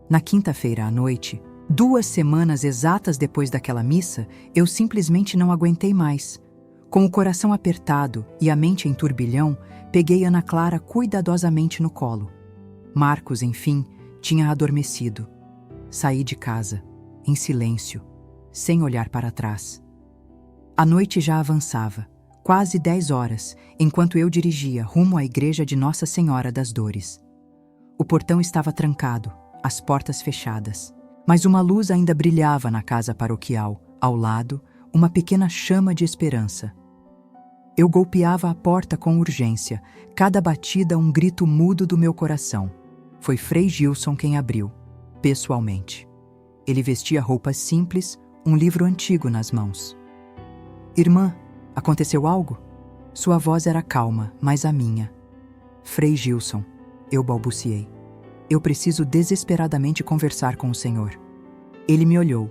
Na quinta-feira à noite, 2 semanas exatas depois daquela missa, eu simplesmente não aguentei mais. Com o coração apertado e a mente em turbilhão, peguei Ana Clara cuidadosamente no colo. Marcos, enfim, tinha adormecido. Saí de casa, em silêncio, sem olhar para trás. A noite já avançava, quase 10 horas, enquanto eu dirigia rumo à igreja de Nossa Senhora das Dores. O portão estava trancado, as portas fechadas, mas uma luz ainda brilhava na casa paroquial, ao lado, uma pequena chama de esperança. Eu golpeava a porta com urgência, cada batida um grito mudo do meu coração. Foi Frei Gilson quem abriu, pessoalmente. Ele vestia roupas simples, um livro antigo nas mãos. Irmã, aconteceu algo? Sua voz era calma, mas a minha. Frei Gilson, eu balbuciei. Eu preciso desesperadamente conversar com o senhor. Ele me olhou.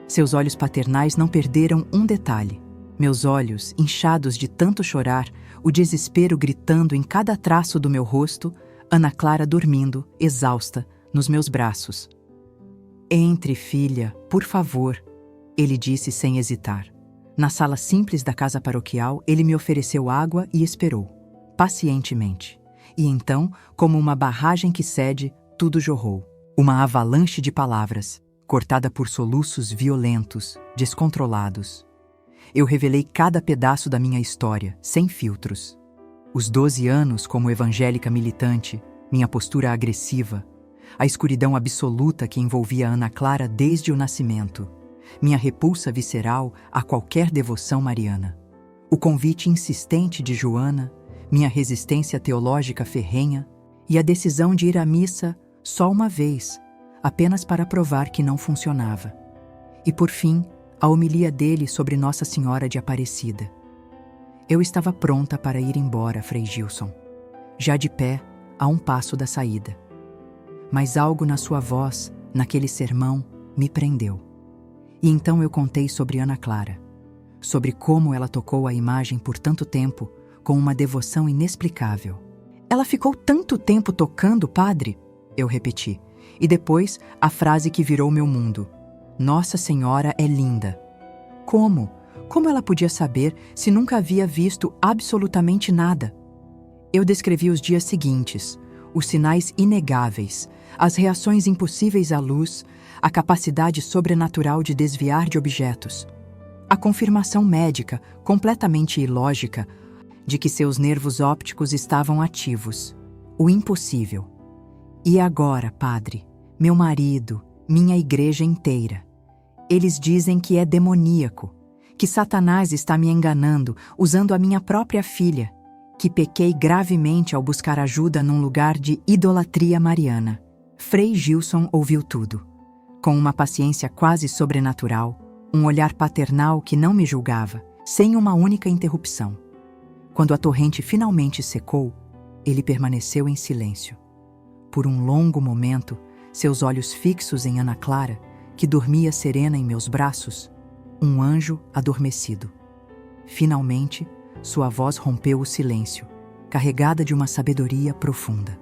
Seus olhos paternais não perderam um detalhe. Meus olhos, inchados de tanto chorar, o desespero gritando em cada traço do meu rosto, Ana Clara dormindo, exausta, nos meus braços. Entre, filha, por favor, ele disse sem hesitar. Na sala simples da casa paroquial, ele me ofereceu água e esperou, pacientemente. E então, como uma barragem que cede, tudo jorrou. Uma avalanche de palavras, cortada por soluços violentos, descontrolados. Eu revelei cada pedaço da minha história, sem filtros. Os 12 anos como evangélica militante, minha postura agressiva, a escuridão absoluta que envolvia Ana Clara desde o nascimento, minha repulsa visceral a qualquer devoção mariana, o convite insistente de Joana, minha resistência teológica ferrenha e a decisão de ir à missa só uma vez, apenas para provar que não funcionava. E por fim, a homilia dele sobre Nossa Senhora de Aparecida. Eu estava pronta para ir embora, Frei Gilson, já de pé, a um passo da saída. Mas algo na sua voz, naquele sermão, me prendeu. E então eu contei sobre Ana Clara, sobre como ela tocou a imagem por tanto tempo, com uma devoção inexplicável. Ela ficou tanto tempo tocando, padre? Eu repeti. E depois, a frase que virou meu mundo. Nossa Senhora é linda. Como? Como ela podia saber se nunca havia visto absolutamente nada? Eu descrevi os dias seguintes, os sinais inegáveis, as reações impossíveis à luz, a capacidade sobrenatural de desviar de objetos, a confirmação médica, completamente ilógica, de que seus nervos ópticos estavam ativos. O impossível. E agora, padre, meu marido, minha igreja inteira. Eles dizem que é demoníaco, que Satanás está me enganando, usando a minha própria filha, que pequei gravemente ao buscar ajuda num lugar de idolatria mariana. Frei Gilson ouviu tudo, com uma paciência quase sobrenatural, um olhar paternal que não me julgava, sem uma única interrupção. Quando a torrente finalmente secou, ele permaneceu em silêncio. Por um longo momento, seus olhos fixos em Ana Clara, que dormia serena em meus braços, um anjo adormecido. Finalmente, sua voz rompeu o silêncio, carregada de uma sabedoria profunda.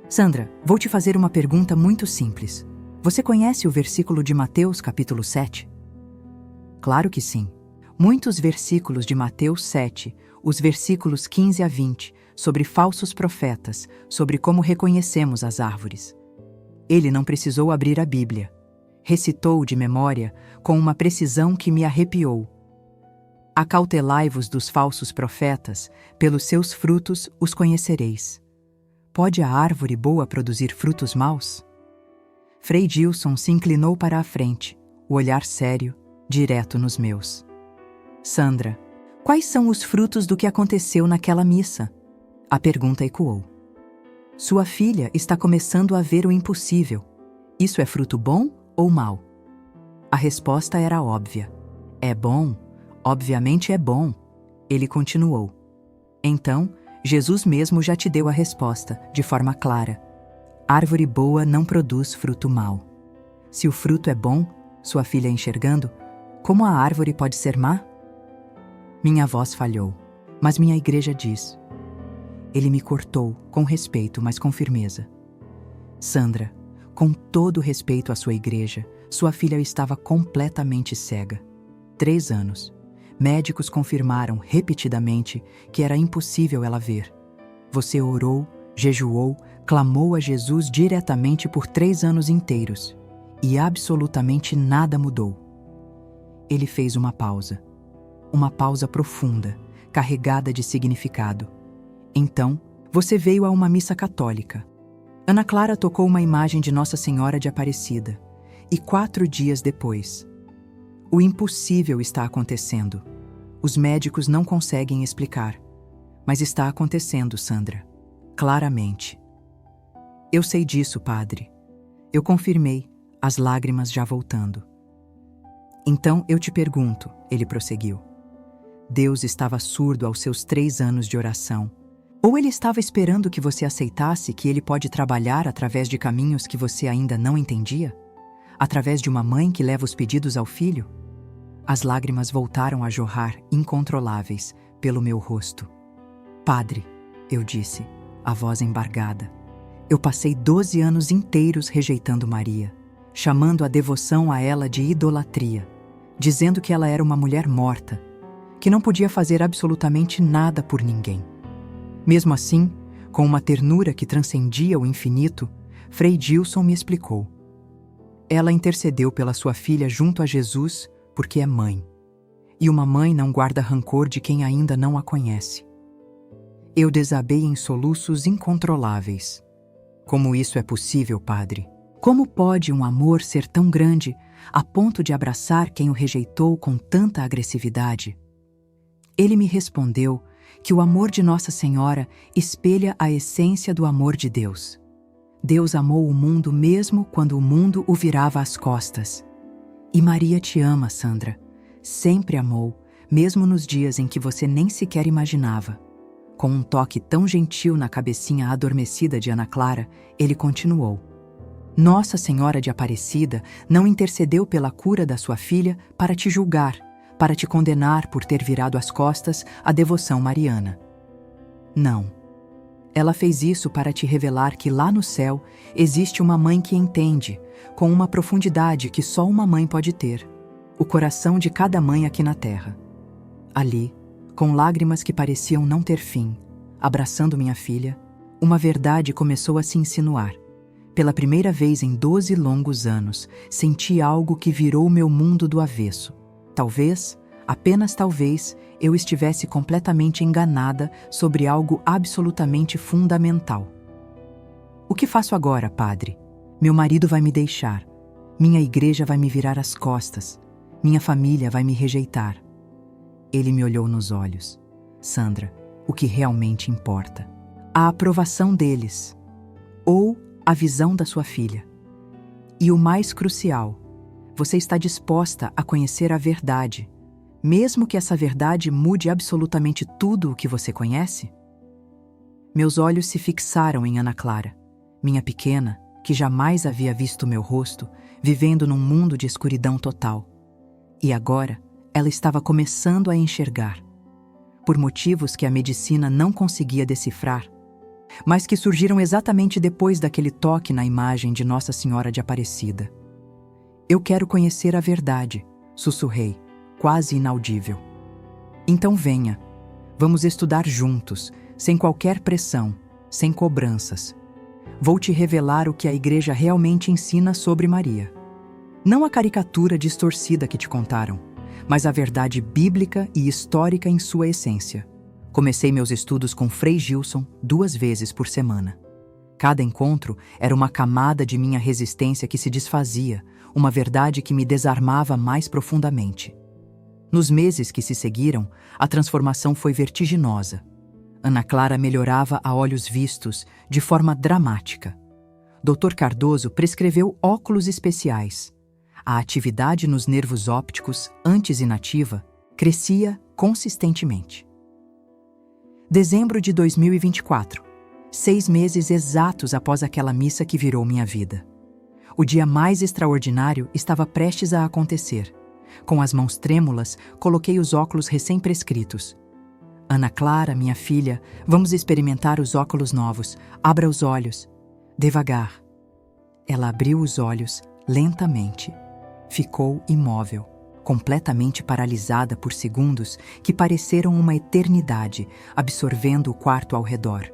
Sandra, vou te fazer uma pergunta muito simples. Você conhece o versículo de Mateus, capítulo 7? Claro que sim. Muitos versículos de Mateus 7, os versículos 15 a 20, sobre falsos profetas, sobre como reconhecemos as árvores. Ele não precisou abrir a Bíblia. Recitou de memória com uma precisão que me arrepiou. Acautelai-vos dos falsos profetas, pelos seus frutos os conhecereis. Pode a árvore boa produzir frutos maus? Frei Gilson se inclinou para a frente, o olhar sério, direto nos meus. Sandra, quais são os frutos do que aconteceu naquela missa? A pergunta ecoou. Sua filha está começando a ver o impossível. Isso é fruto bom ou mau? A resposta era óbvia. É bom? Obviamente é bom. Ele continuou. Então, Jesus mesmo já te deu a resposta, de forma clara. Árvore boa não produz fruto mau. Se o fruto é bom, sua filha enxergando, como a árvore pode ser má? Minha voz falhou, mas minha igreja diz. Ele me cortou, com respeito, mas com firmeza. Sandra, com todo respeito à sua igreja, sua filha estava completamente cega. 3 anos. Médicos confirmaram repetidamente que era impossível ela ver. Você orou, jejuou, clamou a Jesus diretamente por 3 anos inteiros, e absolutamente nada mudou. Ele fez uma pausa profunda, carregada de significado. Então, você veio a uma missa católica. Ana Clara tocou uma imagem de Nossa Senhora de Aparecida, e 4 dias depois, o impossível está acontecendo. Os médicos não conseguem explicar, mas está acontecendo, Sandra, claramente. Eu sei disso, padre. Eu confirmei, as lágrimas já voltando. Então eu te pergunto, ele prosseguiu. Deus estava surdo aos seus 3 anos de oração, ou ele estava esperando que você aceitasse que ele pode trabalhar através de caminhos que você ainda não entendia? através de uma mãe que leva os pedidos ao filho? As lágrimas voltaram a jorrar, incontroláveis, pelo meu rosto. Padre, eu disse, a voz embargada, eu passei 12 anos inteiros rejeitando Maria, chamando a devoção a ela de idolatria, dizendo que ela era uma mulher morta, que não podia fazer absolutamente nada por ninguém. Mesmo assim, com uma ternura que transcendia o infinito, Frei Gilson me explicou. Ela intercedeu pela sua filha junto a Jesus porque é mãe. E uma mãe não guarda rancor de quem ainda não a conhece. Eu desabei em soluços incontroláveis. Como isso é possível, padre? Como pode um amor ser tão grande a ponto de abraçar quem o rejeitou com tanta agressividade? Ele me respondeu que o amor de Nossa Senhora espelha a essência do amor de Deus. Deus amou o mundo mesmo quando o mundo o virava às costas. E Maria te ama, Sandra. Sempre amou, mesmo nos dias em que você nem sequer imaginava. Com um toque tão gentil na cabecinha adormecida de Ana Clara, ele continuou. Nossa Senhora de Aparecida não intercedeu pela cura da sua filha para te julgar, para te condenar por ter virado as costas à devoção mariana. Não. Ela fez isso para te revelar que lá no céu existe uma mãe que entende, com uma profundidade que só uma mãe pode ter, o coração de cada mãe aqui na terra. Ali, com lágrimas que pareciam não ter fim, abraçando minha filha, uma verdade começou a se insinuar. Pela primeira vez em 12 longos anos, senti algo que virou meu mundo do avesso. Talvez, apenas talvez, eu estivesse completamente enganada sobre algo absolutamente fundamental. O que faço agora, padre? Meu marido vai me deixar. Minha igreja vai me virar as costas. Minha família vai me rejeitar. Ele me olhou nos olhos. Sandra, o que realmente importa? A aprovação deles. Ou a visão da sua filha. E o mais crucial, você está disposta a conhecer a verdade, mesmo que essa verdade mude absolutamente tudo o que você conhece? Meus olhos se fixaram em Ana Clara, minha pequena, que jamais havia visto meu rosto, vivendo num mundo de escuridão total. E agora, ela estava começando a enxergar, por motivos que a medicina não conseguia decifrar, mas que surgiram exatamente depois daquele toque na imagem de Nossa Senhora de Aparecida. Eu quero conhecer a verdade, sussurrei, quase inaudível. Então venha, vamos estudar juntos, sem qualquer pressão, sem cobranças. Vou te revelar o que a igreja realmente ensina sobre Maria. Não a caricatura distorcida que te contaram, mas a verdade bíblica e histórica em sua essência. Comecei meus estudos com Frei Gilson 2 vezes por semana. Cada encontro era uma camada de minha resistência que se desfazia, uma verdade que me desarmava mais profundamente. Nos meses que se seguiram, a transformação foi vertiginosa. Ana Clara melhorava a olhos vistos, de forma dramática. Dr. Cardoso prescreveu óculos especiais. A atividade nos nervos ópticos, antes inativa, crescia consistentemente. Dezembro de 2024, 6 meses exatos após aquela missa que virou minha vida. O dia mais extraordinário estava prestes a acontecer. Com as mãos trêmulas, coloquei os óculos recém-prescritos. Ana Clara, minha filha, vamos experimentar os óculos novos. Abra os olhos. Devagar. Ela abriu os olhos, lentamente. Ficou imóvel, completamente paralisada por segundos que pareceram uma eternidade, absorvendo o quarto ao redor.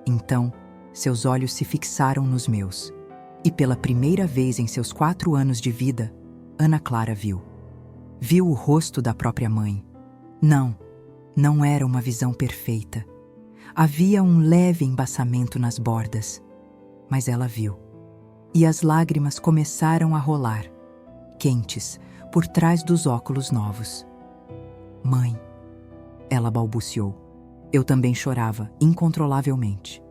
Então, seus olhos se fixaram nos meus. E pela primeira vez em seus 4 anos de vida, Ana Clara viu. Viu o rosto da própria mãe. Não era uma visão perfeita. Havia um leve embaçamento nas bordas. Mas ela viu. E as lágrimas começaram a rolar, quentes, por trás dos óculos novos. Mãe, ela balbuciou. Eu também chorava, incontrolavelmente.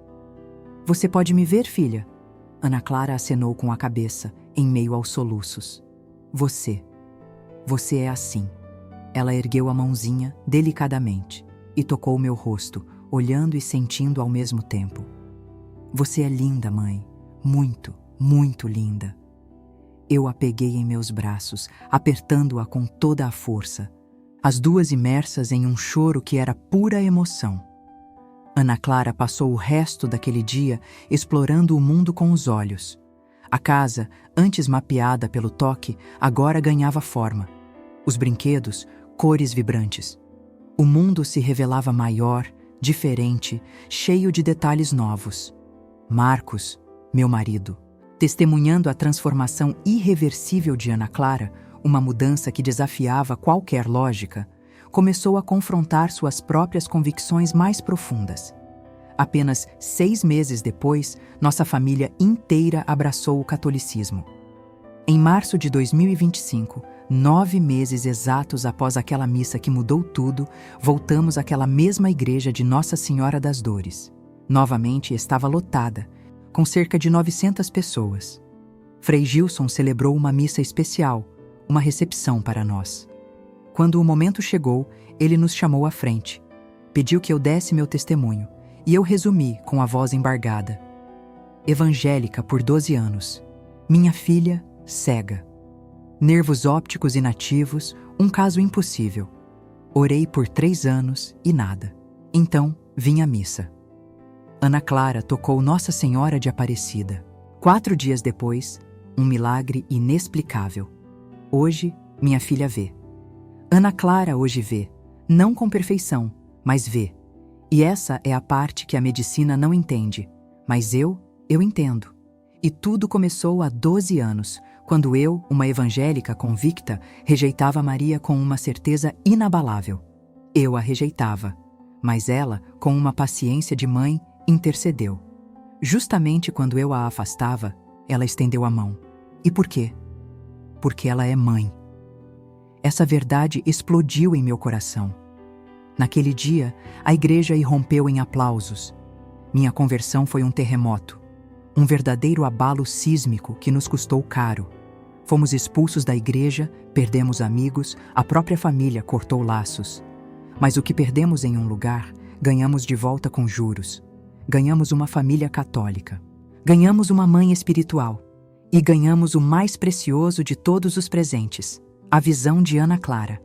Você pode me ver, filha? Ana Clara acenou com a cabeça, em meio aos soluços. Você é assim. Ela ergueu a mãozinha, delicadamente, e tocou meu rosto, olhando e sentindo ao mesmo tempo. Você é linda, mãe. Muito, muito linda. Eu a peguei em meus braços, apertando-a com toda a força, as duas imersas em um choro que era pura emoção. Ana Clara passou o resto daquele dia explorando o mundo com os olhos. A casa, antes mapeada pelo toque, agora ganhava forma. Os brinquedos, cores vibrantes. O mundo se revelava maior, diferente, cheio de detalhes novos. Marcos, meu marido, testemunhando a transformação irreversível de Ana Clara, uma mudança que desafiava qualquer lógica, começou a confrontar suas próprias convicções mais profundas. Apenas 6 meses depois, nossa família inteira abraçou o catolicismo. Em março de 2025, 9 meses exatos após aquela missa que mudou tudo, voltamos àquela mesma igreja de Nossa Senhora das Dores. Novamente estava lotada, com cerca de 900 pessoas. Frei Gilson celebrou uma missa especial, uma recepção para nós. Quando o momento chegou, ele nos chamou à frente. Pediu que eu desse meu testemunho, e eu resumi com a voz embargada. Evangélica por 12 anos. Minha filha, cega. Nervos ópticos inativos, um caso impossível. Orei por 3 anos e nada. Então, vim à missa. Ana Clara tocou Nossa Senhora de Aparecida. 4 dias depois, um milagre inexplicável. Hoje, minha filha vê. Ana Clara hoje vê, não com perfeição, mas vê. E essa é a parte que a medicina não entende. Mas eu entendo. E tudo começou há 12 anos, quando eu, uma evangélica convicta, rejeitava Maria com uma certeza inabalável. Eu a rejeitava, mas ela, com uma paciência de mãe, intercedeu. Justamente quando eu a afastava, ela estendeu a mão. E por quê? Porque ela é mãe. Essa verdade explodiu em meu coração. Naquele dia, a igreja irrompeu em aplausos. Minha conversão foi um terremoto, um verdadeiro abalo sísmico que nos custou caro. Fomos expulsos da igreja, perdemos amigos, a própria família cortou laços. Mas o que perdemos em um lugar, ganhamos de volta com juros. Ganhamos uma família católica. Ganhamos uma mãe espiritual. E ganhamos o mais precioso de todos os presentes, a visão de Ana Clara.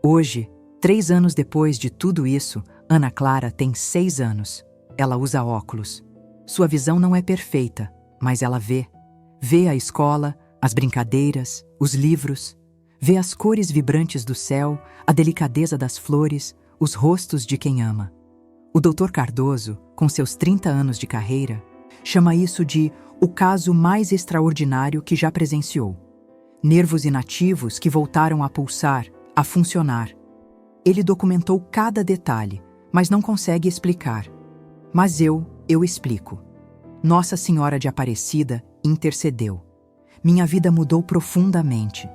Hoje, 3 anos depois de tudo isso, Ana Clara tem 6 anos. Ela usa óculos. Sua visão não é perfeita, mas ela vê. Vê a escola, as brincadeiras, os livros. Vê as cores vibrantes do céu, a delicadeza das flores, os rostos de quem ama. O Dr. Cardoso, com seus 30 anos de carreira, chama isso de o caso mais extraordinário que já presenciou. Nervos inativos que voltaram a pulsar, a funcionar. Ele documentou cada detalhe, mas não consegue explicar. Mas eu explico. Nossa Senhora de Aparecida intercedeu. Minha vida mudou profundamente.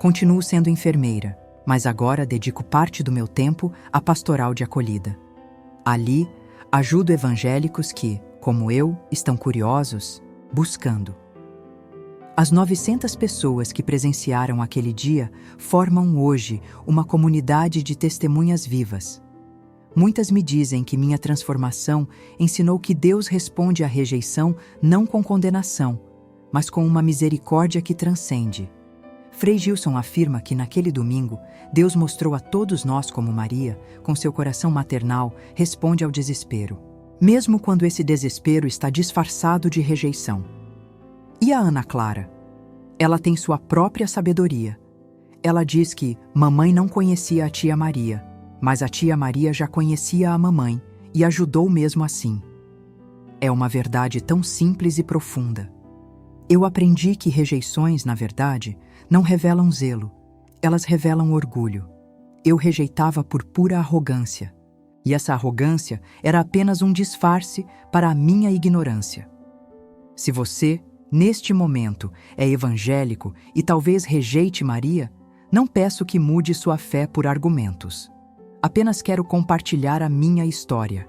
Continuo sendo enfermeira, mas agora dedico parte do meu tempo à pastoral de acolhida. Ali, ajudo evangélicos que, como eu, estão curiosos, buscando. As 900 pessoas que presenciaram aquele dia formam hoje uma comunidade de testemunhas vivas. Muitas me dizem que minha transformação ensinou que Deus responde à rejeição não com condenação, mas com uma misericórdia que transcende. Frei Gilson afirma que naquele domingo, Deus mostrou a todos nós como Maria, com seu coração maternal, responde ao desespero, mesmo quando esse desespero está disfarçado de rejeição. E a Ana Clara? Ela tem sua própria sabedoria. Ela diz que mamãe não conhecia a tia Maria, mas a tia Maria já conhecia a mamãe e ajudou mesmo assim. É uma verdade tão simples e profunda. Eu aprendi que rejeições, na verdade, não revelam zelo, elas revelam orgulho. Eu rejeitava por pura arrogância, e essa arrogância era apenas um disfarce para a minha ignorância. Se você, neste momento, é evangélico e talvez rejeite Maria, não peço que mude sua fé por argumentos. Apenas quero compartilhar a minha história.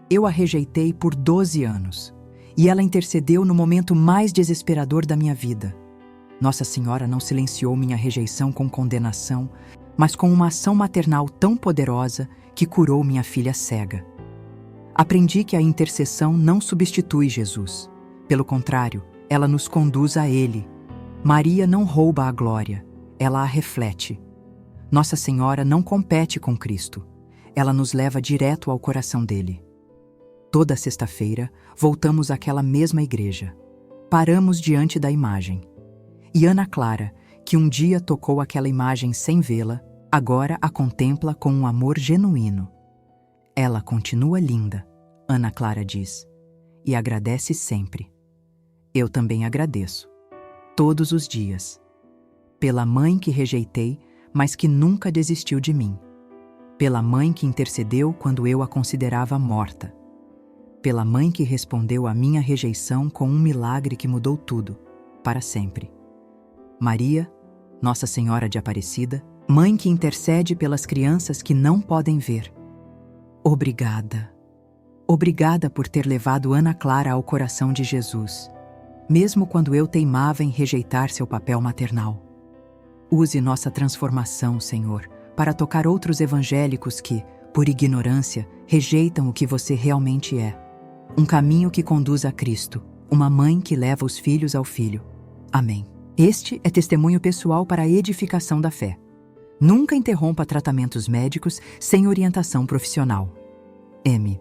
Eu a rejeitei por 12 anos, e ela intercedeu no momento mais desesperador da minha vida. Nossa Senhora não silenciou minha rejeição com condenação, mas com uma ação maternal tão poderosa que curou minha filha cega. Aprendi que a intercessão não substitui Jesus. Pelo contrário, ela nos conduz a Ele. Maria não rouba a glória, ela a reflete. Nossa Senhora não compete com Cristo, ela nos leva direto ao coração dele. Toda sexta-feira, voltamos àquela mesma igreja. Paramos diante da imagem. E Ana Clara, que um dia tocou aquela imagem sem vê-la, agora a contempla com um amor genuíno. Ela continua linda, Ana Clara diz, e agradece sempre. Eu também agradeço, todos os dias, pela mãe que rejeitei, mas que nunca desistiu de mim, pela mãe que intercedeu quando eu a considerava morta, pela mãe que respondeu à minha rejeição com um milagre que mudou tudo, para sempre. Maria, Nossa Senhora de Aparecida, mãe que intercede pelas crianças que não podem ver. Obrigada. Obrigada por ter levado Ana Clara ao coração de Jesus, mesmo quando eu teimava em rejeitar seu papel maternal. Use nossa transformação, Senhor, para tocar outros evangélicos que, por ignorância, rejeitam o que você realmente é. Um caminho que conduz a Cristo, uma mãe que leva os filhos ao Filho. Amém. Este é testemunho pessoal para a edificação da fé. Nunca interrompa tratamentos médicos sem orientação profissional. M.